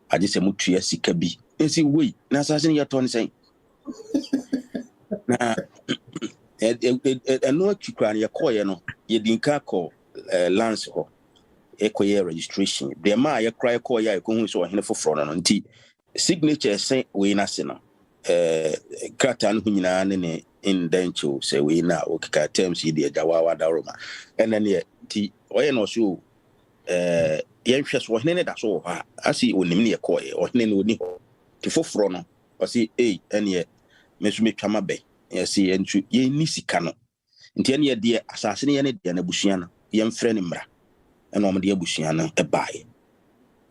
aje se mutua sika bi ensi we na asase ni yato ni sen na eno akikra ni yakoye no ye dinka ko lance ho ekoye registration de ma ye kra yakoye ya ko hu so ohene foforo no nti signature sen we na se no krata no nyina ne indenture se we na okika terms yi de jawawa daroma enene ti oye no so yenhwe so ohene ne da so ha asi onim ne yakoye ohene ne oni ho ti foforo no osi ene mesu metwama be yesi entu ye ni sika no nti ene ye de asase ne ye ne de na busua no ye mfre ne mra ene om de abusua no ebae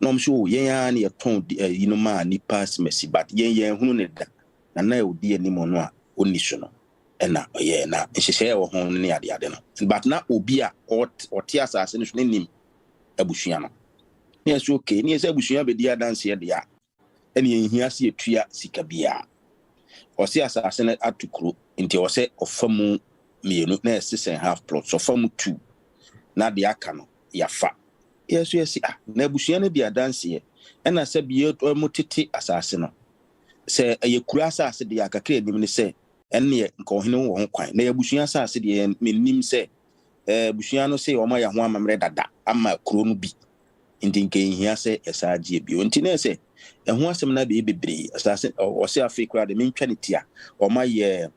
no mso ye ya ne ye ton ma ni pass mesi but ye hunu ne da na odi ani mo no a oni so no ena ye na nhyehyɛ wo ho ne ade no but na obi a ɔte asase no so ne nim abusua no ne so okay ne ye abusua be dia dance ye de ya ene yehia se etua sika bia ɔse asase na atukuro nti ɔse ɔfamu mienu na 6.5 plots ɔfamu 2 na de aka no yafa yeso yesi na abusua no dia dance ye ena se bie motete asase no se ayekura asase de akakra enim ne se ene nka ohene wo ho kwan na abusua asase de menim se abusua no se ɔma ya ho amamre dada ama kuro no bi nti nke hia se esagie bi nti na se eho asem na be bebre asase o se afekura de mentwa ne tia o ma ye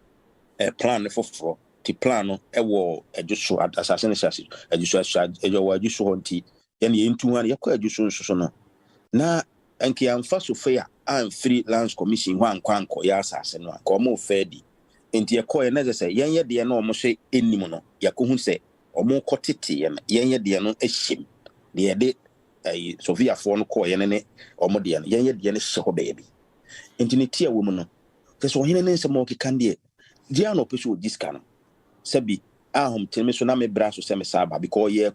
plan foforo ti plan no e wo adjuso asase ne sase adjuso ejo wo adjuso nti yen ye ntu wan ye kwa adwuso nso no na enke amfa so fair and free lands commission wan kwanko ya asase no anka omo fair di enti ye koye na se yen ye de na omo hwe ennim no yakohu se omo kotete yen ye de no ahyem de ye de Sofia for no koye ne omo de no yen ye de no hye ho baabi enti ne tie wo mu no keso hene ne nsem o kekan de dia no peso diska no sabi ahom temi so na me bra so se me saba because ye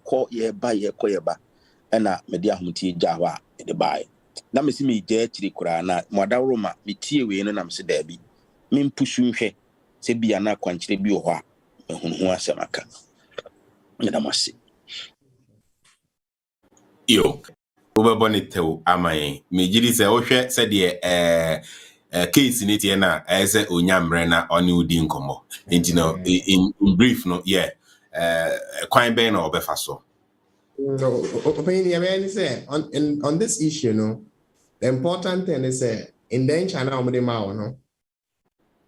ba ena me dia ahom tie gya wa de bae na me si me gya chiri kura na modawro ma me tie we no na me se da bi me mpusu nhwe se bia na kwankyere bi ho a ehunhu asem aka na masi yo obebone tew amaye me giri se wo hwe se de case ni tie na ese onyamre na oni udi nkomo enti no in brief no yeah kwan ben na obefa so. No, opinion, I mean, say on this issue, no, the important thing is in the China, no,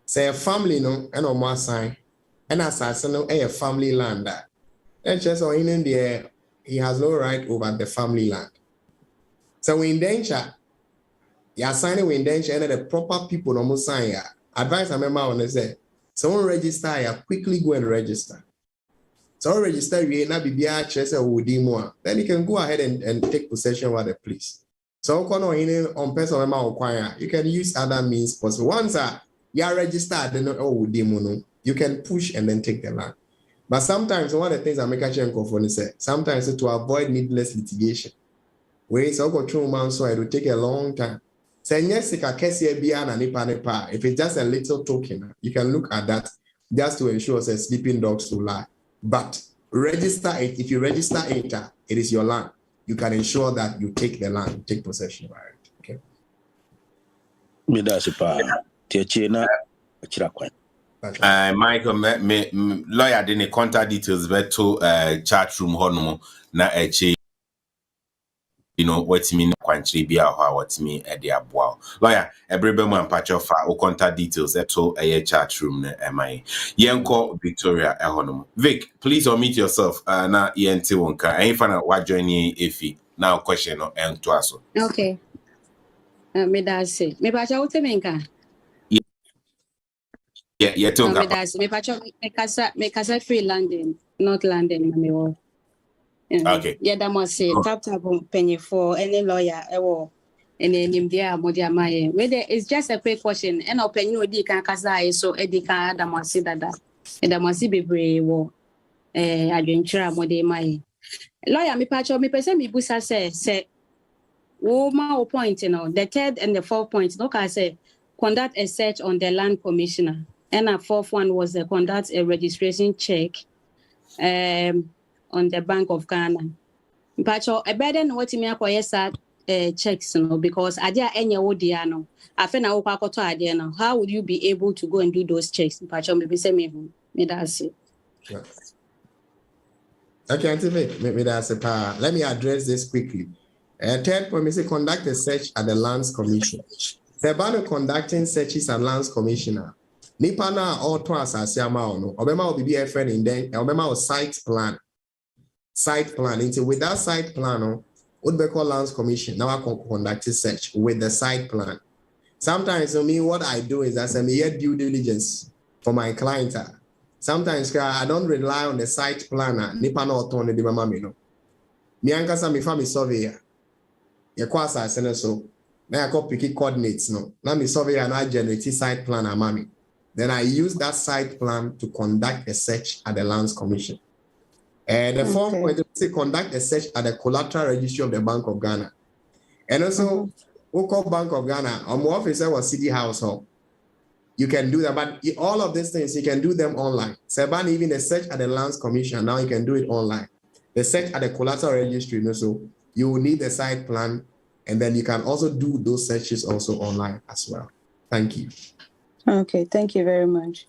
say a family, no, and no more sign, and assassin, no, a family land. That's just in India, he has no right over the family land. So in danger, you are signing in danger, and the proper people no more sign. Advice I remember on say, someone register, you quickly go and register. So register you na bibia chese wodi mu a then you can go ahead and take possession of the place. So kono in on person ma okwan you can use other means possible. Once you are registered then wodi mu no you can push and then take the land. But sometimes one of the things I make a change for say sometimes to avoid needless litigation. Where so go through man so it will take a long time. Say yes ka kesi bia na nipa if it's just a little token you can look at that just to ensure say sleeping dogs to lie. But register it. If you register it, it is your land. You can ensure that you take the land, take possession of it. Okay. Me da se pa tie na akira kwan. Michael, me lawyer didn't contact details but to chat room hono na eche you know what mean kwantri bia ho what mean e dey aboa lawyer ebrebe mu ampacho fa o contact details to chat room na emai yenko Victoria ehonom Vic, please unmute yourself na yenti wonka any fan wa join efi now question no to aso okay me da say me ba cha wote menka yeah to me da say me pa cha me kasa free landing not landing na me wo. Okay. Yeah, that must say TapTap penny for any lawyer or any India Modiamaye. Whether it's just a quick question, and open you di can kasa so edika that must see that that must be brave or adventure Modiamaye. Lawyer, me patch me person me busa say my point, you know, the third and the fourth point, look, I say conduct a search on the land commissioner, and a fourth one was conduct a registration check. On the Bank of Ghana. But a better than what me acquire checks, no, because I dare any odiano. I feel now now. How would you be able to go and do those checks? But maybe say me that's it. Okay, maybe that's a power. Let me address this quickly. Third point, say conduct a search at the Lands Commission. The ban conducting searches at Lands Commissioner. Nipa na auto asase ama ono. Obema will be a friend in then. Obema will site plan. Site plan. Into with that site plan, would be called Lands Commission. Now I can conduct a search with the site plan. Sometimes for me, what I do is I say me due diligence for my client. Sometimes I don't rely on the site planner. Nipa no auto the mama me no. Me ankasa me family surveyor. Ye kwasa asene so. Now I call picky coordinates no. Now me surveyor and I generate site plan amami. Then I use that site plan to conduct a search at the Lands Commission. And the fourth point is conduct a search at the Collateral registry of the Bank of Ghana. And also, we call Bank of Ghana, our officer was City House Hall. You can do that, but all of these things, you can do them online. Seban, even the search at the Lands Commission, now you can do it online. The search at the Collateral registry, so you will need the site plan, and then you can also do those searches also online as well. Thank you. Okay, thank you very much.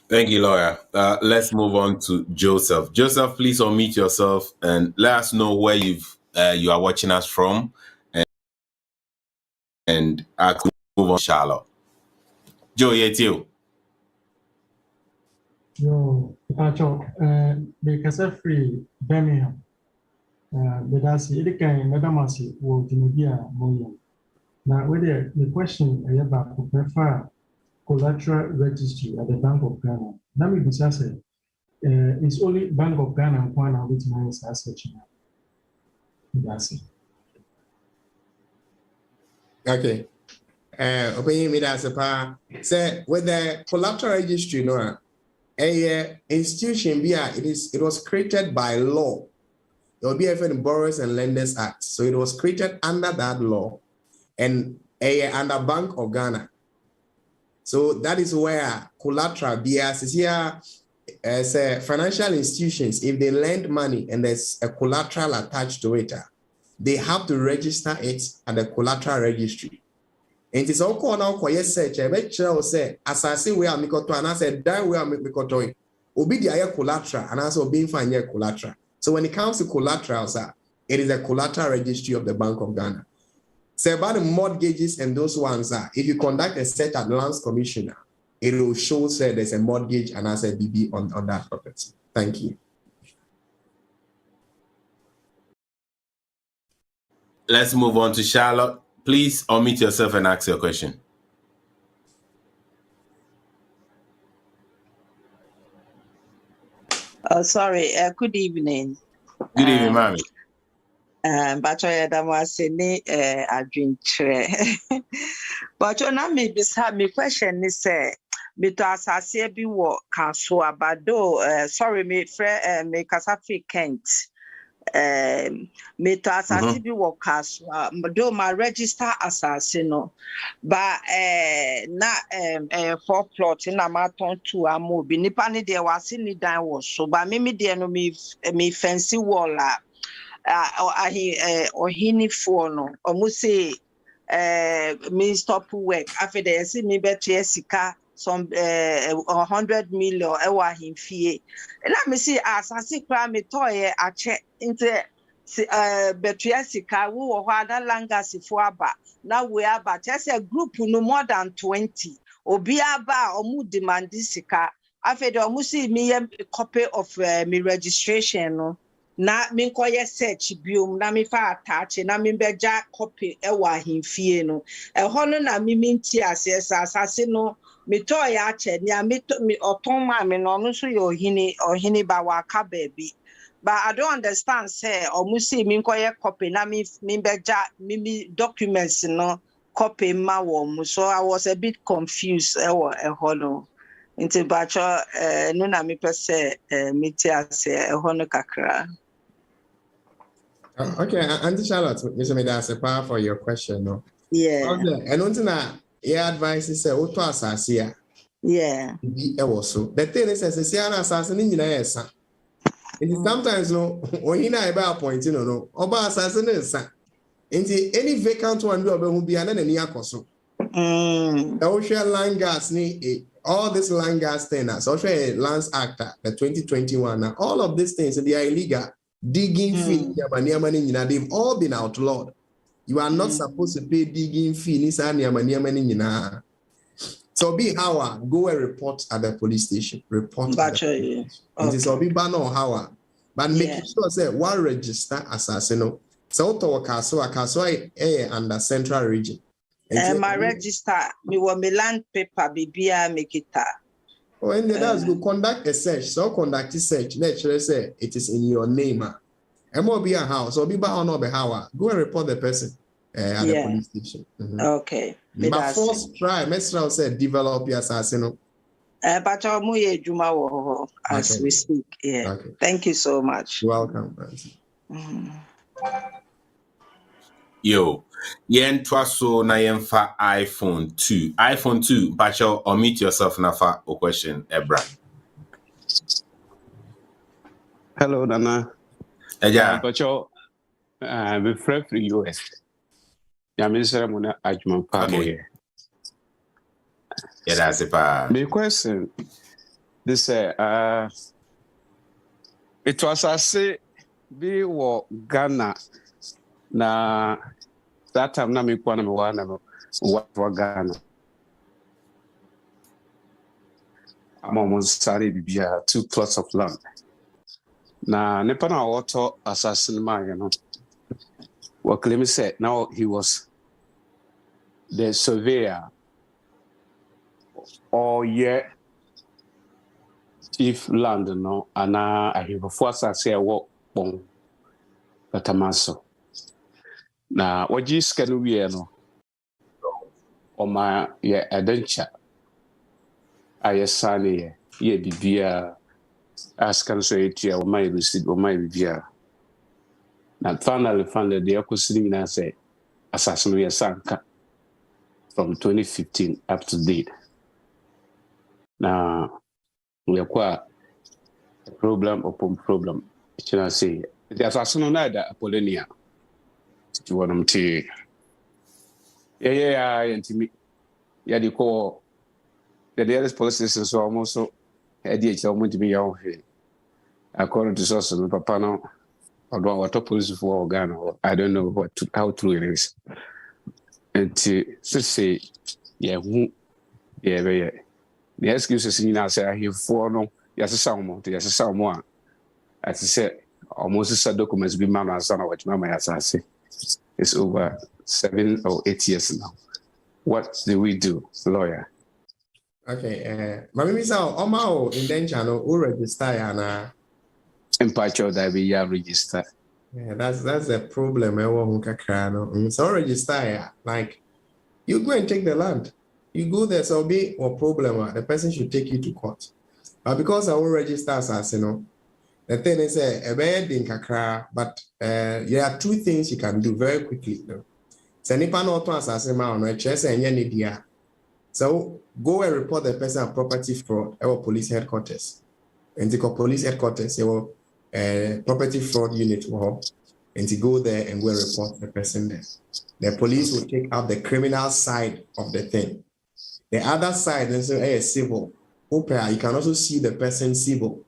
Thank you, lawyer. Let's move on to Joseph. Joseph, please unmute yourself and let us know where you are watching us from, and I could move on. Charlotte. Joe, it's you. Yo, Pacho, because free Birmingham. But that's it. Can Madam Asi will be a million. Now, whether the question I have to prefer collateral registry at the Bank of Ghana. Let me be say, it's only Bank of Ghana and one of its nice assets. That's it. Okay. Opinion me that's a pa. Say with the collateral registry, no, a institution it was created by law. There will be a Borrowers and Lenders Act. So it was created under that law and under Bank of Ghana. So that is where collateral BS is here as financial institutions. If they lend money and there's a collateral attached to it, they have to register it at the collateral registry. And it's all called now for yes search. I bet you say as I say we are mikoto and I said that we are mikoto. Obi the collateral and also being fine collateral. So when it comes to collateral, it is a collateral registry of the Bank of Ghana. So about the mortgages and those ones if you conduct a search at Lands Commissioner, it will show there's a mortgage and as a BB on that property. Thank you. Let's move on to Charlotte. Please unmute yourself and ask your question. Oh, sorry. Good evening. Good evening, Mami. But I was saying, I drink. But you know, me question is, me to assess be what council about do. Sorry, me friend, me Kasafi Kent. Me to assess be what council. Do my register assassin, but na for plot in a marathon to a movie. Nipani there was in the down was so, but me there no me fancy wall. Or hini phone or must me stop work after they see me better sika some 100 million ewa him fee. And let me see as I see crime toy a check into better sika who or other langas if now we are but just a group no more than 20 or be about or mood demand this sika after the must see me a copy of me registration no. Na me koye search biom na me fa attach na me beja copy ewa himfie no ho no na me minti asase no me to ya che nia me oton ma me no so yo ohini ba wa ka baby but I don't understand say omusi me koye copy na me beja me documents no copy ma wo mu so I was a bit confused ho no nti bacho no na me pese me ti ase ho no kakra. Okay, Auntie Charlotte, Mr. Medase, power for your question, no? Yeah. Okay, and until now, your advice is auto assassin. Yeah. Also, the thing is, as a Siana assassin in the air, sometimes no, or in a bar point, no, or bar assassin is any vacant one will be an enemy. Ocean land gas need all this land gas tenants, Ocean Lands Act, the 2021, now all of these things they are illegal. Digging fee, they've all been outlawed. You are not supposed to pay digging fee. So be how go and report at the police station. Report. It is be ban or how, but make sure say one register assassin. So to Kaso under Central Region. My register, me want me land paper, baby, make it. When that's go conduct a search, so conduct a search. Let's say it is in your name. And will be a house or be by or not be how. Go and report the person at the police station. Okay. But first try, Mr. said develop your assassin. But as we speak. Yeah. Okay. Thank you so much. You're welcome. Yo. Yen twaso na yen fa iPhone 2. iPhone 2, Bacho, or meet yourself na fa o question, Ebra. Hello, Nana. Bacho, I'm from the US. I'm Mr. Mona Ajman Park. Yeah, that's it. My question, this it was I say, be what Ghana na. That time, na me kwa na me wana what for Ghana. I'm almost started to be 2 plots of land. Na nipa na wɔtɔ asase no maa yɛ no. Wɔklemi sɛ now he was the surveyor or yɛ chief land no anaa ahemfo asase a ɛwɔ Pɔn Patama so. Na wɔgye sika no wie no ɔma yɛ adancha a yɛsane yɛ bibia a sika no so yɛtua ɔma yɛ receipt ɔma yɛ bibia. Na finally deɛ ɛkɔsi no nyinaa sɛ asase no yɛsanka from 2015 up to date. Na yɛkɔ a problem upon problem. Kyerɛ sɛ the asase no na ɛda Apollonia. You want them to yɛntimi yɛde kɔ the nearest police station so almost so ɛde akyerɛ ɔmo ntimi yɛ wo hwee. According to sources no papa no ɔdo water police for Ghana. I don't know how true it is. And to say who the excuses in us I hear for no yes someone as I said almost a documents be man as son of what mama as I say. It's over 7 or 8 years now. What do we do, lawyer? Okay, Mami Misa, Oma indenture no who register and Impacho that we register. Yeah, that's a problem. So register like you go and take the land. You go there, so be a problem. The person should take you to court. But because I will register as you know, the thing is a bad in kakra, but there are two things you can do very quickly. So go and report the person at property fraud or police headquarters. And the police headquarters, property fraud unit and to go there and go and report the person there. The police will take out the criminal side of the thing. The other side is civil. You can also sue the person civil.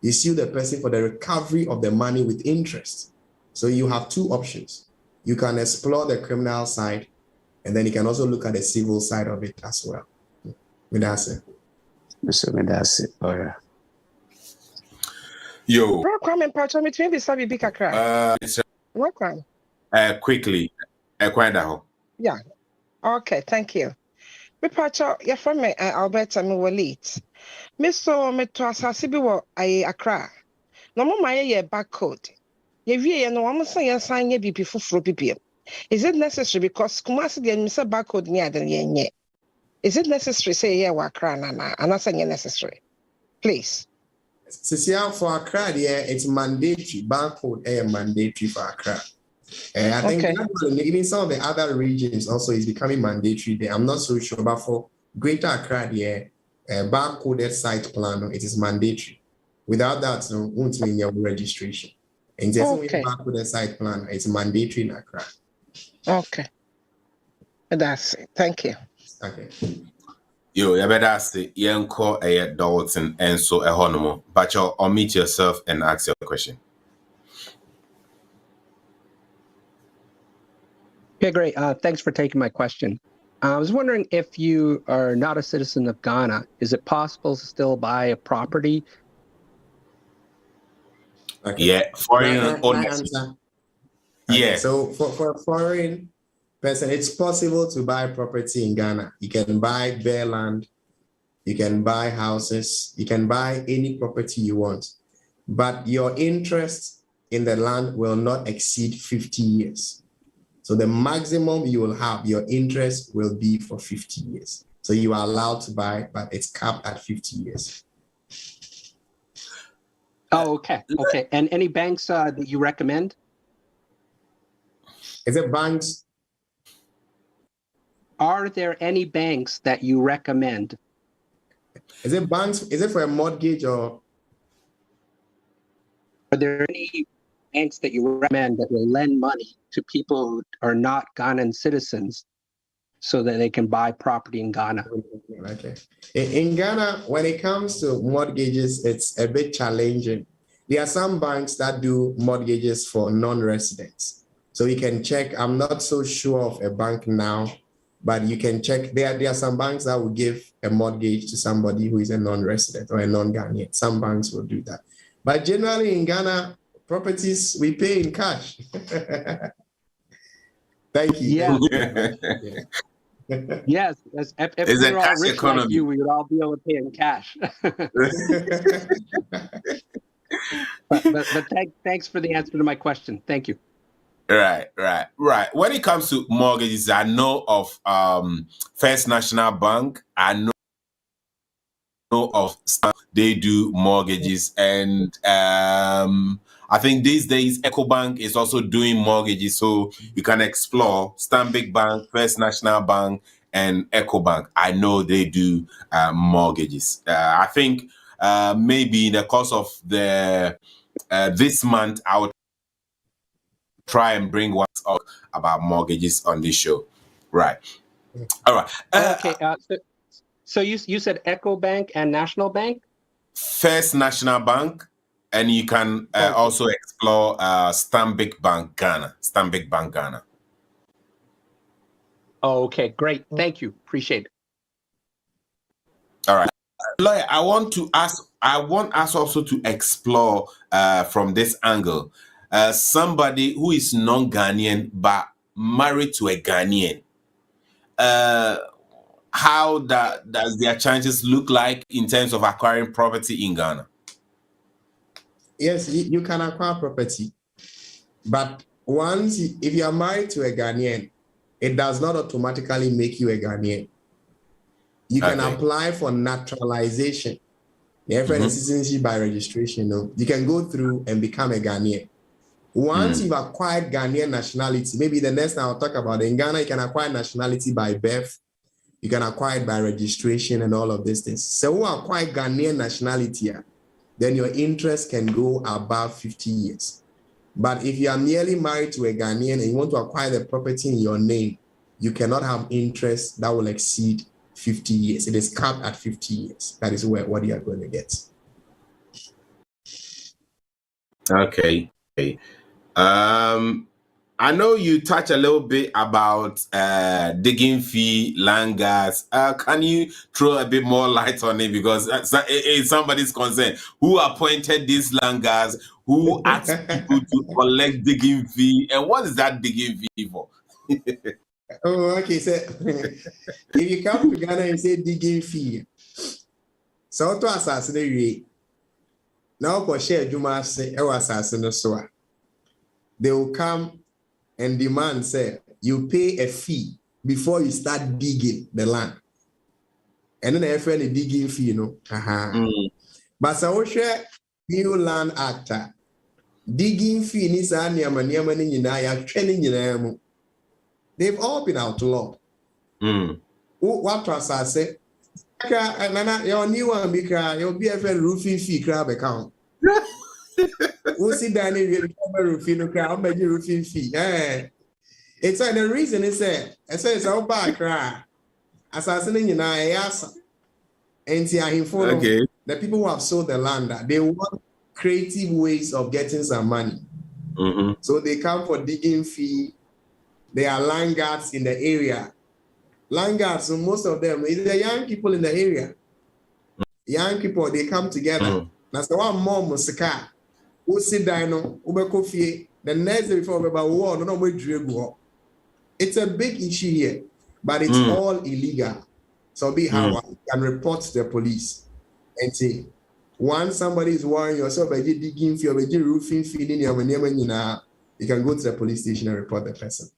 You sue the person for the recovery of the money with interest. So you have two options. You can explore the criminal side, and then you can also look at the civil side of it as well. That's it. Oh yeah. Yo. Quickly. Yeah. Okay, thank you. Me pacho ya from me Alberta me wallet. Me so me to asase bi wo aye Accra. No mo ma ye barcode. Ye wie ye no wo say ye san ye bibi fufuro bibi. Is it necessary because Kumasi dey me say barcode ni ade ye nye. Is it necessary say ye wa Accra na anasa nye necessary? Please. So for Accra, it's mandatory. Barcode is mandatory for Accra. I think even some of the other regions also is becoming mandatory there. I'm not so sure, but for Greater Accra, barcoded site plan, it is mandatory. Without that, no, won't mean your registration. And just with barcoded site plan, it's mandatory in Accra. Okay. That's it. Thank you. Okay. Yo, you better say, call a Dalton and so a honomo, but you'll unmute yourself and ask your question. Okay, great. Thanks for taking my question. I was wondering if you are not a citizen of Ghana, is it possible to still buy a property? Okay. Yeah, foreign owners. Yeah. So for a foreign person, it's possible to buy property in Ghana. You can buy bare land, you can buy houses, you can buy any property you want, but your interest in the land will not exceed 50 years. So the maximum you will have, your interest will be for 50 years. So you are allowed to buy, but it's capped at 50 years. Oh, okay. Okay. And any banks that you recommend? Is it banks? Are there any banks that you recommend? Is it banks? Is it for a mortgage or? Are there any banks that you recommend that will lend money to people who are not Ghanaian citizens so that they can buy property in Ghana? Okay. In Ghana, when it comes to mortgages, it's a bit challenging. There are some banks that do mortgages for non-residents. So you can check. I'm not so sure of a bank now, but you can check. There are some banks that will give a mortgage to somebody who is a non-resident or a non-Ghanaian. Some banks will do that. But generally in Ghana, properties we pay in cash. Thank you. Yeah. Yeah. Yes, if It's we a were all cash rich like economy. you, we would all be able to pay in cash. but thanks for the answer to my question. Thank you. Right. When it comes to mortgages, I know of First National Bank. I know of they do mortgages, and I think these days EcoBank is also doing mortgages, so you can explore Stanbic Bank, First National Bank, and EcoBank. I know they do mortgages. I think maybe in the course of the this month, I would try and bring one up about mortgages on this show. Right. All right. Okay. So you said EcoBank and National Bank? First National Bank, and you can also explore Stanbic Bank Ghana. Stanbic Bank Ghana. Oh, okay, great. Thank you. Appreciate it. All right. Lawyer, I want us also to explore from this angle somebody who is non-Ghanaian but married to a Ghanaian. How does their chances look like in terms of acquiring property in Ghana? Yes, you can acquire property, but if you are married to a Ghanaian, it does not automatically make you a Ghanaian. You can apply for naturalization, citizenship by registration. You can go through and become a Ghanaian. Once you've acquired Ghanaian nationality, maybe the next time I'll talk about it. In Ghana, you can acquire nationality by birth, you can acquire it by registration and all of these things. So who acquire Ghanaian nationality, then your interest can go above 50 years. But if you are merely married to a Ghanaian and you want to acquire the property in your name, you cannot have interest that will exceed 50 years. It is capped at 50 years. That is what you are going to get. Okay. I know you touch a little bit about digging fee, land gas. Can you throw a bit more light on it? Because it's somebody's concern. Who appointed these land gas? Who asked people to collect digging fee? And what is that digging fee for? Oh, okay. So if you come to Ghana and say digging fee, so to assassinate now for share Juma say assassin so they will come and demand, say, you pay a fee before you start digging the land. And then I friend the digging fee, you know. But so share new land actor. Digging fee is a training. They've all been outlawed. What was I say? Your new one because you'll be a roofing fee crab account. We'll sit down and roofing crowd, maybe roofing fee. It's like the reason is that it's all back. Assassinating in Ayasa and the people who have sold the land, they want creative ways of getting some money. So they come for digging fee. There are land guards in the area. Land guards, so most of them is the young people in the area. Young people, they come together. That's the one more musika. Who sit down, who coffee. The next day before about war, no more drink war. It's a big issue here, but it's all illegal. So be how you can report to the police and say, once somebody is warning yourself by digging fee or by roofing fee in your name, you can go to the police station and report the person.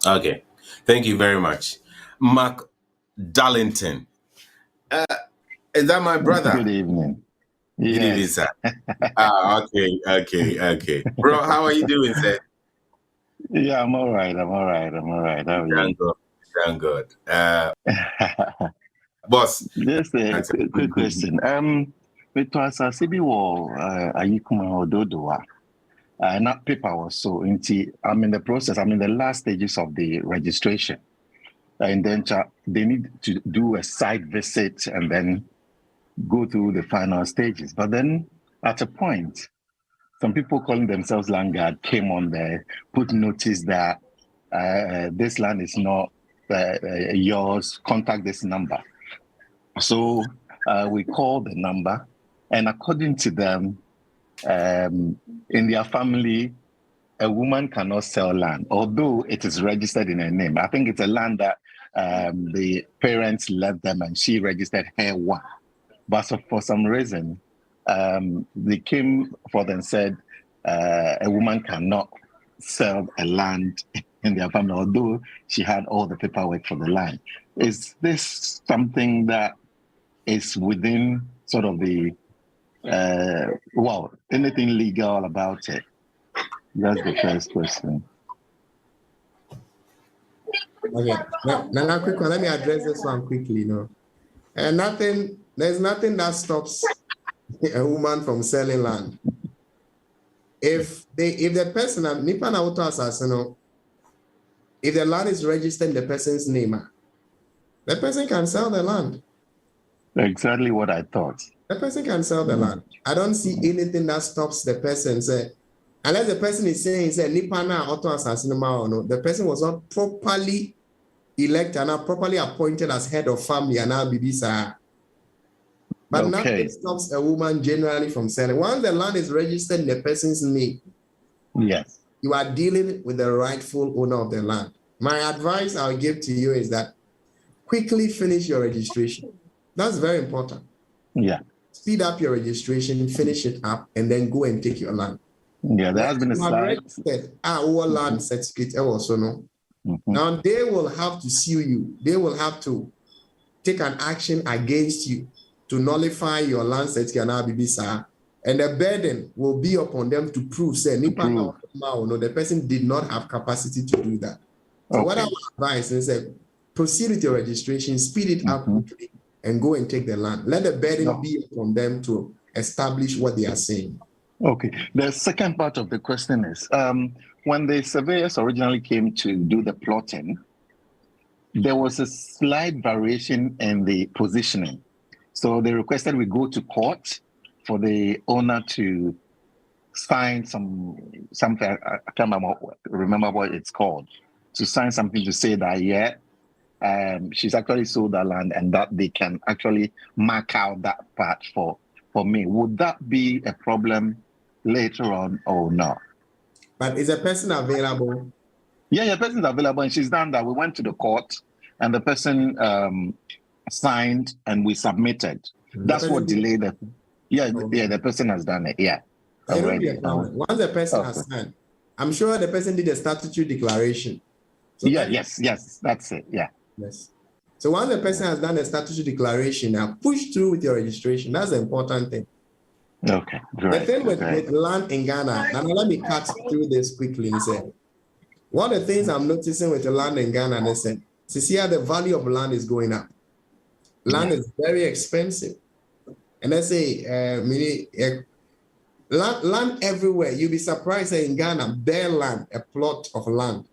Okay, thank you very much, Mark Darlington. Is that my brother? Good evening. Good evening, sir. Okay. Bro, how are you doing, sir? Yeah, I'm all right. How are you? Thank God. Boss. Just a quick question. With us, CB war, Ayikuma Ododoa, not paper was so into. I'm in the process. I'm in the last stages of the registration, and then they need to do a site visit and then go through the final stages. But then at a point, some people calling themselves land guard came on there, put notice that this land is not yours, contact this number. So we called the number And according to them, in their family, a woman cannot sell land, although it is registered in her name. I think it's a land that the parents left them and she registered her one. But so for some reason, they came forth and said a woman cannot sell a land in their family, although she had all the paperwork for the land. Is this something that is within sort of the, anything legal about it? That's the first question. Okay, now quick one. Let me address this one quickly. And there's nothing that stops a woman from selling land. If the person, if the land is registered in the person's name, the person can sell the land. Exactly what I thought. The person can sell the land. I don't see anything that stops the person. Unless the person is saying, the person was not properly elected and not properly appointed as head of family and now Bibisa. But nothing stops a woman generally from selling. Once the land is registered in the person's name, yes, you are dealing with the rightful owner of the land. My advice I'll give to you is that quickly finish your registration. That's very important. Yeah. Speed up your registration, finish it up, and then go and take your land. Yeah, there has been a slide. Our land certificate also no. Now they will have to sue you. They will have to take an action against you to nullify your land certificate and RBB, and the burden will be upon them to prove say the person did not have capacity to do that. So what I would advise is proceed with your registration, speed it up quickly, and go and take the land. Let the burden be upon them to establish what they are saying. Okay. The second part of the question is, when the surveyors originally came to do the plotting, there was a slight variation in the positioning. So they requested we go to court for the owner to sign something, I can't remember what it's called, to sign something to say that, she's actually sold that land and that they can actually mark out that part for me. Would that be a problem later on or not? But is a person available? Yeah, the person is available and she's done that. We went to the court and the person signed and we submitted. That's what delayed it. The person has done it. Yeah. Already. Once the person has signed, I'm sure the person did a statutory declaration. So yes, that's it. Yeah. Yes. So once the person has done a statutory declaration, now push through with your registration. That's the important thing. Okay. The thing with land in Ghana, now let me cut through this quickly and say, one of the things I'm noticing with the land in Ghana, they said, see how the value of land is going up. Land is very expensive. And they say, land everywhere. You'll be surprised that in Ghana, bare land, a plot of land,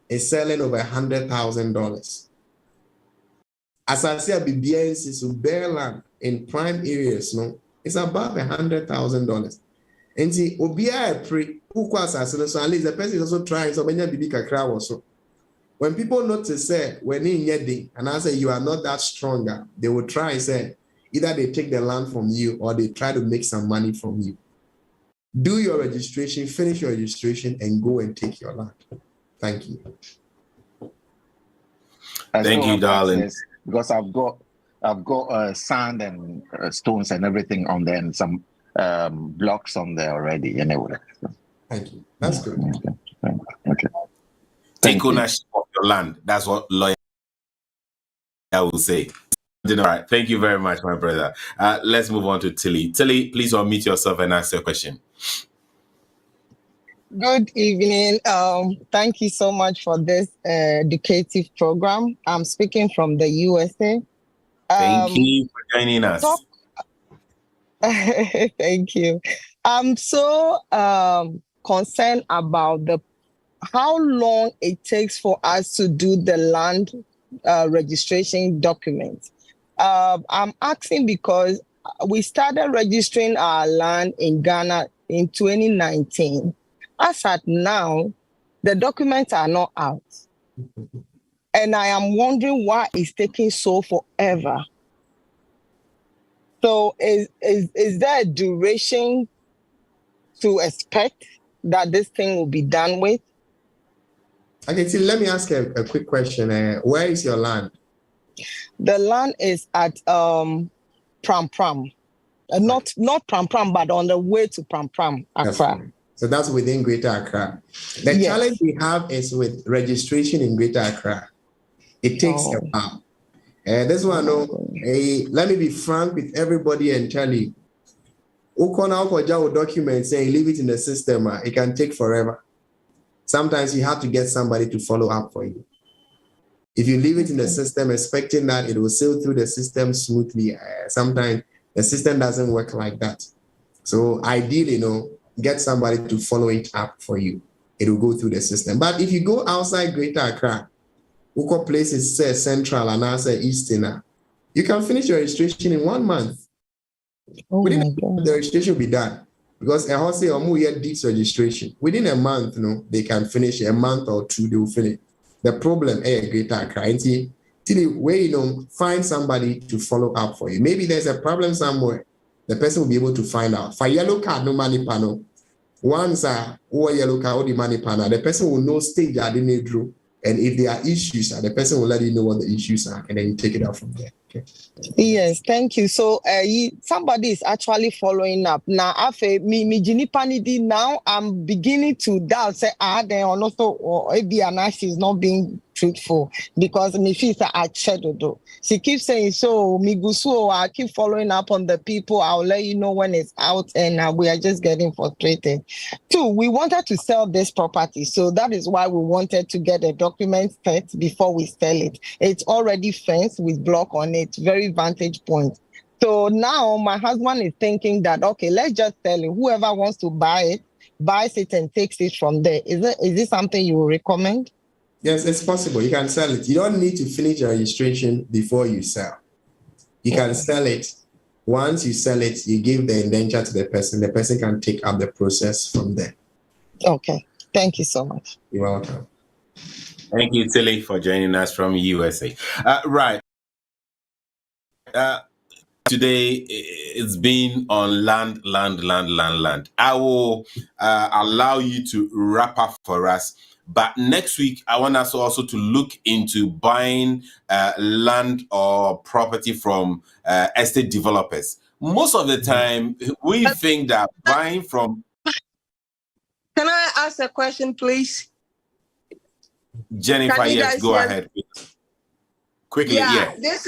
is selling over $100,000. As I say, BBNC, so bare land in prime areas, it's above $100,000. And see, Obia pre who so at least the person is also trying so many BB kakra also. When people notice say when in yedi and I say you are not that stronger, they will try and say either they take the land from you or they try to make some money from you. Do your registration, finish your registration, and go and take your land. Thank you. Thank you, darling. Because I've got sand and stones and everything on there and some blocks on there already. Anyway. Thank you. That's good. Okay. Take ownership of your land. That's what lawyer will say. All right. Thank you very much, my brother. Let's move on to Tilly. Tilly, please unmute yourself and ask your question. Good evening. Thank you so much for this educative program. I'm speaking from the USA. Thank you for joining us. Thank you. I'm so concerned about how long it takes for us to do the land registration documents. I'm asking because we started registering our land in Ghana in 2019. As at now, the documents are not out. And I am wondering why it's taking so forever. So is there a duration to expect that this thing will be done with? Okay, so let me ask a quick question. Where is your land? The land is at Pram Pram. Not Pram Pram, but on the way to Pram Pram, Accra. So that's within Greater Accra. The challenge we have is with registration in Greater Accra. It takes a while. This one, let me be frank with everybody and tell you, documents and leave it in the system, it can take forever. Sometimes you have to get somebody to follow up for you. If you leave it in the system expecting that it will sail through the system smoothly, sometimes the system doesn't work like that. So ideally, get somebody to follow it up for you. It will go through the system. But if you go outside Greater Accra, places say Central and also Eastern, you can finish your registration in 1 month. Within a month, the registration will be done. Because a house say deeds registration. Within a month, they can finish. A month or two, they will finish. The problem is Greater Accra. Till where find somebody to follow up for you. Maybe there's a problem somewhere. The person will be able to find out. For yellow card, no money panel. Once yellow card, the money panel, the person will know stage I didn't draw. And if there are issues, the person will let you know what the issues are, and then you take it out from there. Okay. Yes, thank you. So somebody is actually following up. Now, after me Jinipanidi, now I'm beginning to doubt, say, then also, or maybe is not being truthful because me feels I shadow. She keeps saying, so Migusu, I keep following up on the people. I'll let you know when it's out, and we are just getting frustrated. Two, we wanted to sell this property, so that is why we wanted to get a document set before we sell it. It's already fenced with block on it, very vantage point. So now my husband is thinking that, okay, let's just sell it. Whoever wants to buy it, buys it and takes it from there. Is this something you will recommend? Yes, it's possible. You can sell it. You don't need to finish your registration before you sell. You can sell it. Once you sell it, you give the indenture to the person. The person can take up the process from there. Okay. Thank you so much. You're welcome. Thank you, Tilly, for joining us from USA. Right. Today, it's been on land. I will allow you to wrap up for us. But next week, I want us also to look into buying land or property from estate developers. Most of the time, we think that buying from... Can I ask a question, please? Jennifer, yes, go ahead. Quickly, yeah. This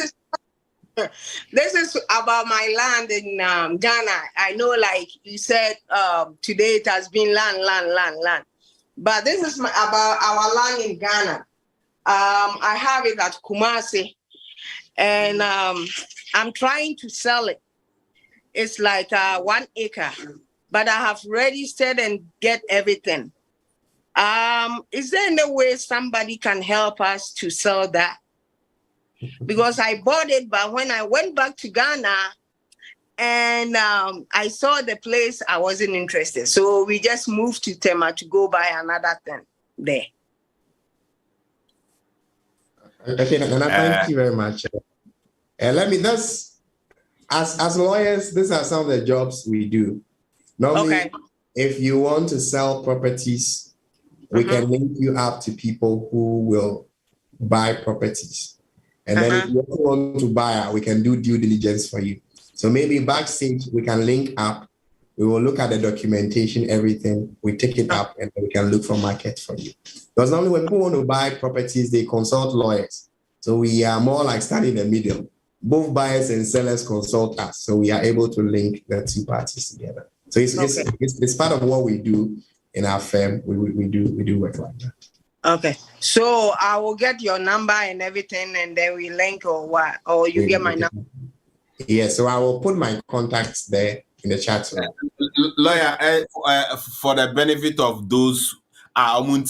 is about my land in Ghana. I know, like you said, today it has been land. But this is about our land in Ghana. I have it at Kumasi, and I'm trying to sell it. It's like 1 acre, but I have registered and get everything. Is there any way somebody can help us to sell that? Because I bought it, but when I went back to Ghana and I saw the place, I wasn't interested. So we just moved to Tema to go buy another thing there. Okay, Nana, thank you very much. As lawyers, these are some of the jobs we do. Normally, if you want to sell properties, we can link you up to people who will buy properties. And then if you also want to buy, we can do due diligence for you. So maybe backstage, we can link up. We will look at the documentation, everything. We take it up and we can look for market for you. Because normally when people want to buy properties, they consult lawyers. So we are more like standing in the middle. Both buyers and sellers consult us. So we are able to link the two parties together. So it's part of what we do in our firm. We do work like that. Okay. So I will get your number and everything, and then we link or what? Or you get my number? Yeah, so I will put my contacts there in the chat room. Lawyer, for the benefit of those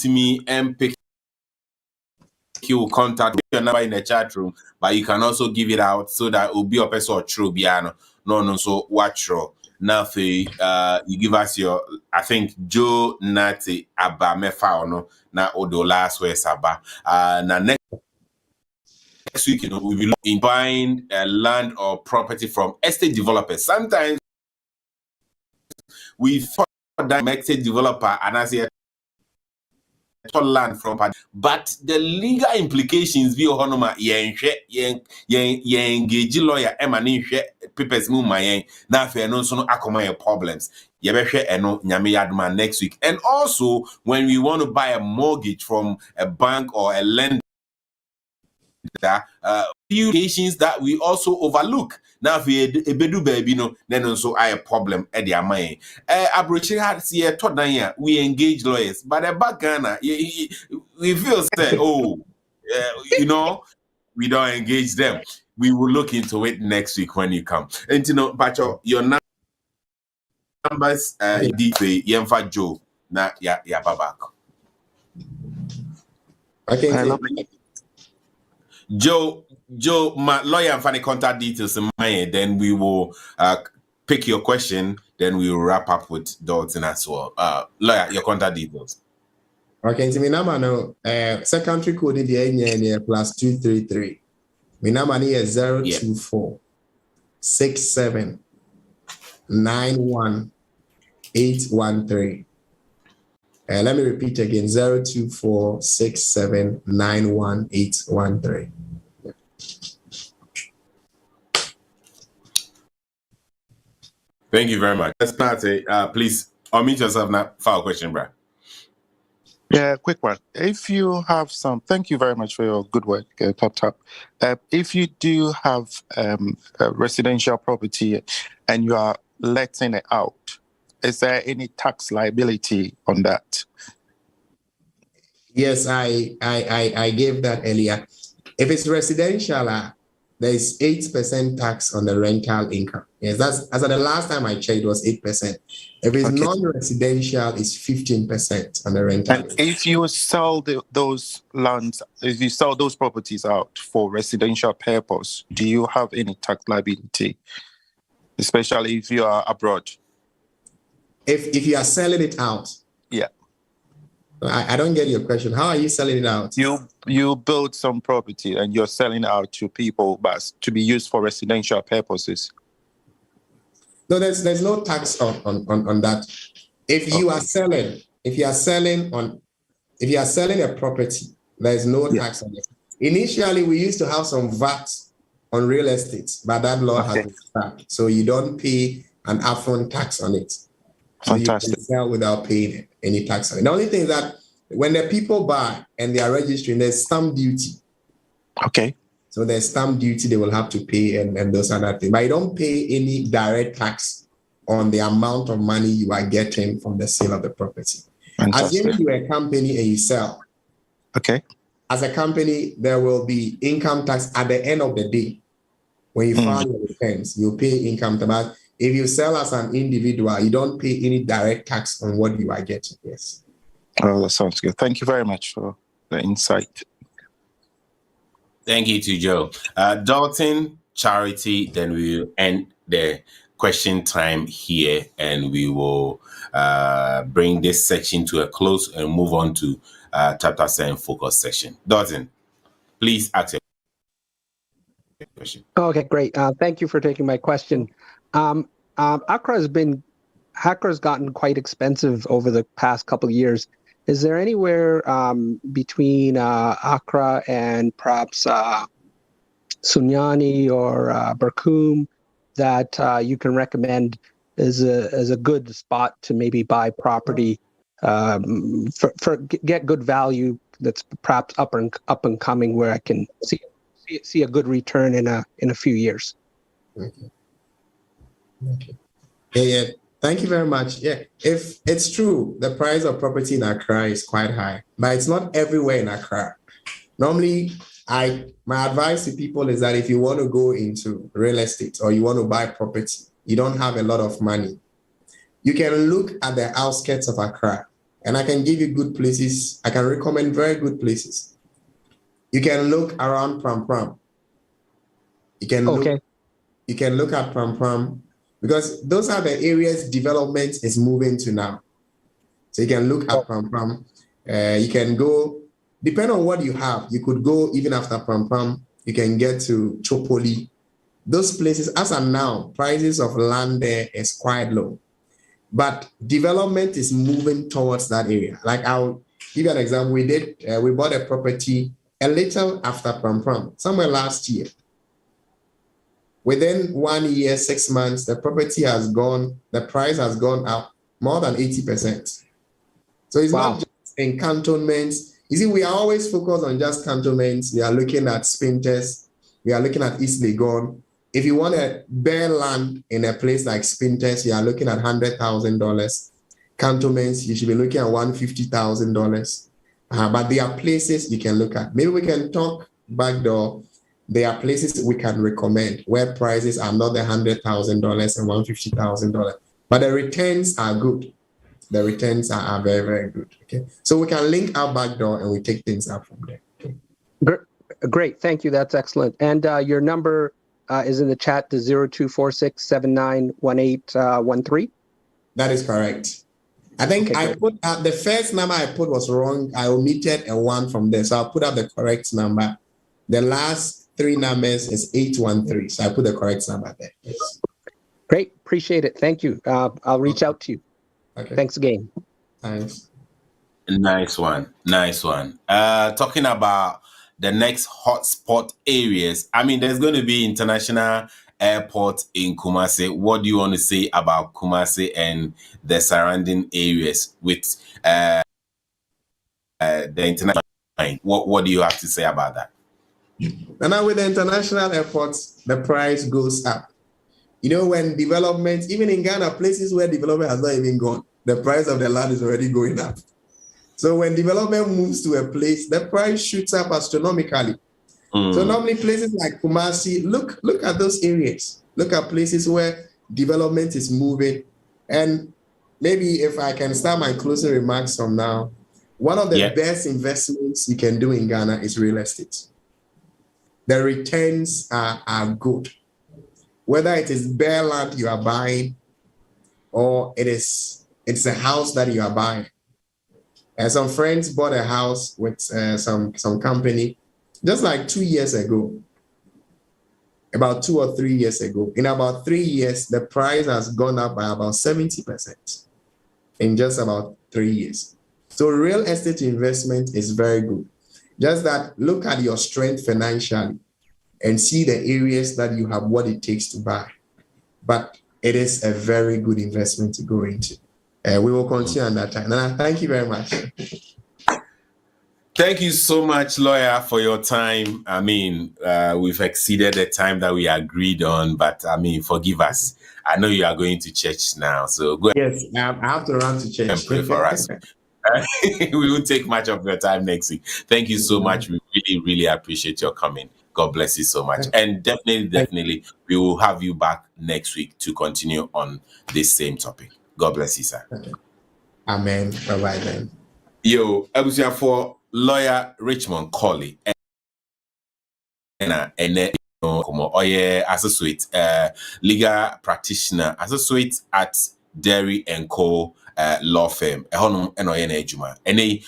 me and pick you contact your number in the chat room, but you can also give it out so that it will be a person or true piano. No, so watch now you give us your, I think Joe Nati Abba Mefa or no na odo last way Saba. Na next next week, we'll be looking buying land or property from estate developers. Sometimes we thought that estate developer and as a land from, but the legal implications be honoma engage lawyer papers mu my na fe no so no akoma problems yebehwe eno nyame yadma next week. And also when we want to buy a mortgage from a bank or a lender, few occasions that we also overlook. Now, if you ebedu baby no, then also I a problem at the amay. Abrochi had see a tot year we engage lawyers, but a back Ghana, we feel say, we don't engage them. We will look into it next week when you come. And Pacho, your numbers, Yemfa Joe, na ya babak. Okay. Joe, my lawyer and funny contact details in my then we will pick your question, then we will wrap up with Dalton as well. Lawyer, your contact details. Okay, so my number no secondary code in the +233. My number is 024 67 91 813. Let me repeat again, 024 67 91 813. Thank you very much. Let's start. Please unmute yourself now for a question, Brad. Yeah, quick one. If you have thank you very much for your good work, TapTap. If you do have a residential property and you are letting it out, is there any tax liability on that? Yes, I gave that earlier. If it's residential, there is 8% tax on the rental income. Yes, that's as of the last time I checked, it was 8%. If it's non-residential, it's 15% on the rental. And if you sell those lands, if you sell those properties out for residential purpose, do you have any tax liability, especially if you are abroad? If you are selling it out, yeah. I don't get your question. How are you selling it out? You build some property and you're selling it out to people, but to be used for residential purposes. No, there's no tax on that. If you are selling a property, there's no tax on it. Initially, we used to have some VAT on real estate, but that law has been scrapped, so you don't pay an upfront tax on it. So you can sell without paying any tax on it. The only thing is that when the people buy and they are registering, there's stamp duty. Okay. So there's stamp duty they will have to pay and those other things. But you don't pay any direct tax on the amount of money you are getting from the sale of the property. Assuming you're a company and you sell. Okay. As a company, there will be income tax at the end of the day. When you file your returns, you pay income tax. But if you sell as an individual, you don't pay any direct tax on what you are getting. Yes. Oh, that sounds good. Thank you very much for the insight. Thank you to Joe. Dalton, Charity, then we will end the question time here and we will bring this section to a close and move on to TapTap Send focus section. Dalton, please ask your question. Okay, great. Thank you for taking my question. Accra's gotten quite expensive over the past couple of years. Is there anywhere between Accra and perhaps Sunyani or Barkum that you can recommend as a good spot to maybe buy property for get good value that's perhaps up and coming where I can see a good return in a few years? Okay. Yeah. Thank you very much. Yeah, if it's true, the price of property in Accra is quite high, but it's not everywhere in Accra. Normally, my advice to people is that if you want to go into real estate or you want to buy property, you don't have a lot of money, you can look at the outskirts of Accra, and I can give you good places. I can recommend very good places. You can look around Pram Pram. You can look at Pram Pram, because those are the areas development is moving to now. So you can look at Pram Pram. You can go, depending on what you have, you could go even after Pram Pram You can get to Chopoli. Those places, as of now, prices of land there is quite low. But development is moving towards that area. Like I'll give you an example. We bought a property a little after Pram, somewhere last year. Within 1 year, 6 months, the price has gone up more than 80%. So it's not just in cantonments. You see, we are always focused on just cantonments. We are looking at Spinters. We are looking at East Legon. If you want a bare land in a place like Spinters, you are looking at $100,000. Cantonments, you should be looking at $150,000. But there are places you can look at. Maybe we can talk backdoor. There are places we can recommend where prices are not the $100,000 and $150,000, but the returns are good. The returns are very, very good. Okay, so we can link our backdoor and we take things up from there. Okay. Great, thank you. That's excellent. And your number is in the chat, the 0246791813. That is correct. I think I put the first number I put was wrong. I omitted a 1 from there, so I'll put up the correct number. The last 3 numbers is 813, so I put the correct number there. Yes. Great, appreciate it. Thank you. I'll reach out to you. Okay. Thanks again. Thanks. Nice one. Talking about the next hotspot areas. I mean, there's going to be international airport in Kumasi. What do you want to say about Kumasi and the surrounding areas with the international? What do you have to say about that? And now with the international airports, the price goes up. You know, when development, even in Ghana, places where development has not even gone, the price of the land is already going up. So when development moves to a place, the price shoots up astronomically. So normally places like Kumasi, look at those areas. Look at places where development is moving. And maybe if I can start my closing remarks from now, one of the best investments you can do in Ghana is real estate. The returns are good. Whether it is bare land you are buying or it's a house that you are buying. And some friends bought a house with some company just like 2 years ago, about 2 or 3 years ago. In about 3 years, the price has gone up by about 70% in just about 3 years. So real estate investment is very good. Just that look at your strength financially and see the areas that you have what it takes to buy. But it is a very good investment to go into. We will continue on that time. And thank you very much. Thank you so much, Lawyer, for your time. I mean, we've exceeded the time that we agreed on, but I mean, forgive us. I know you are going to church now, so go ahead. Yes, I have to run to church. And pray for us. We won't take much of your time next week. Thank you so much. We really, really appreciate your coming. God bless you so much. And definitely, we will have you back next week to continue on this same topic. God bless you, sir. Okay. Amen. Bye-bye then. Yo, Abusia for Lawyer Richmond Korley. And associate legal practitioner, associate at Dery Co law firm. Any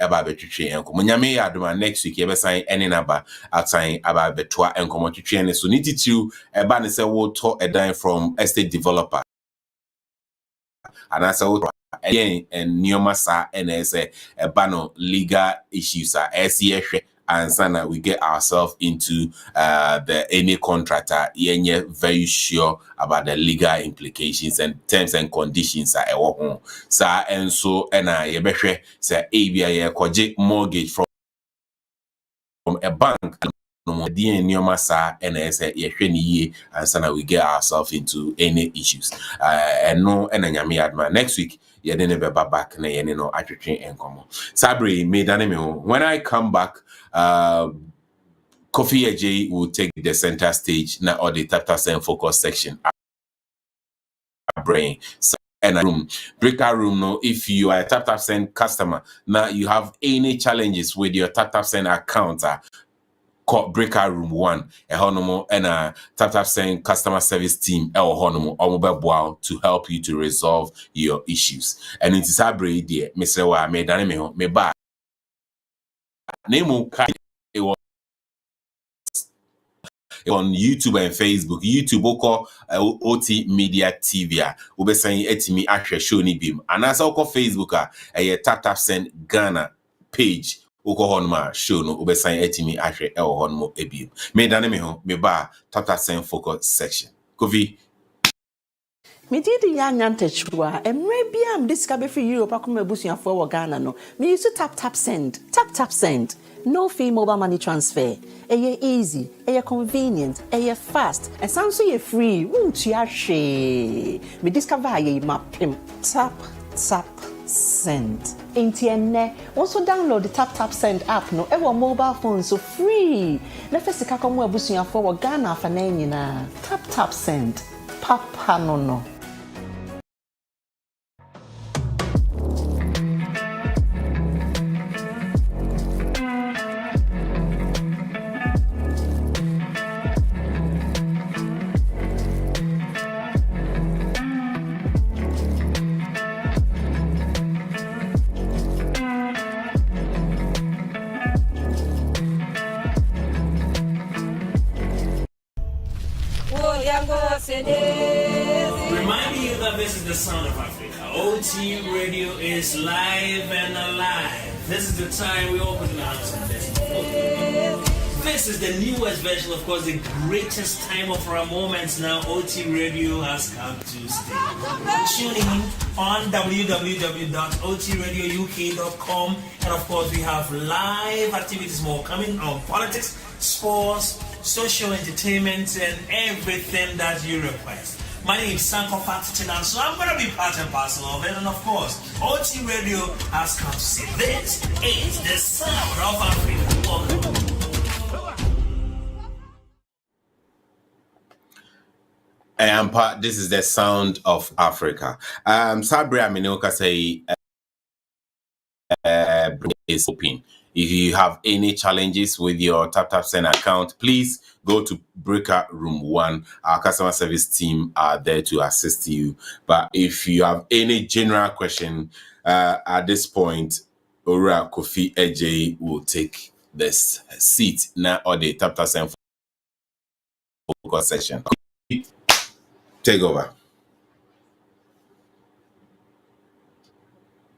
about between and Munyame Aduma next week, ever sign any number outside about Betua and Commodity. So need to a ban is a will talk a dime from estate developer. And as again and Neomasa and as a ban legal issues are SCF. And so we get ourselves into any contractor, you're very sure about the legal implications and terms and conditions. So and so, and I say ABI mortgage from a bank. And so we get ourselves into any issues. And no, and next week. You didn't be back na you know atwetwe enkomo Sabri me dane me when I come back Kofi AJ will take the center stage now or the TapTap Send focus section brain and a room breakout room. No, if you are a TapTap Send customer now you have any challenges with your TapTap Send account breakout room 1 and a TapTap Send customer service team to help you to resolve your issues. And it is a brave dear Mr. Wa me dane me ba name it was on YouTube and Facebook. YouTube oko OT Media TV a ubesan etimi ahwe show ni bim. Anasa oko Facebook a TapTap Send Ghana page. Oko honma show no ubesan etimi ahwe honmo ebim. Me dane me ho me ba TapTap Send focus section. Kofi Me did the young antechua, and maybe I'm discovered for Europe. I come a bush for Ghana. No, me used to TapTap Send. TapTap Send. No fee mobile money transfer. Eye easy, eye convenient, eye fast, and sounds so free. She. Me discover ye map him. TapTap Send. Intienne. Also download the TapTap Send app. No, ever mobile phone so free. Never see kakomo bush for Ghana for na. TapTap Send. Papa no. Reminding you that this is the sound of Africa. OT Radio is live and alive. This is the time we open the house and this is the newest version, of course, the greatest time of our moments now. OT Radio has come to stay. Tune in on www.otradiouk.com, and of course we have live activities more coming on politics, sports, social entertainment, and everything that you request. My name is Sanko-Fatinan, so I'm going to be part and parcel of it. And of course, OT Radio has come to say this is the sound of Africa. This is the sound of Africa. Sabria Minoka say is open. If you have any challenges with your TapTap Send account, please go to Breaker Room 1. Our customer service team are there to assist you. But if you have any general question at this point, Ora Kofi AJ will take this seat now or the TapTap Send focus session. Take over.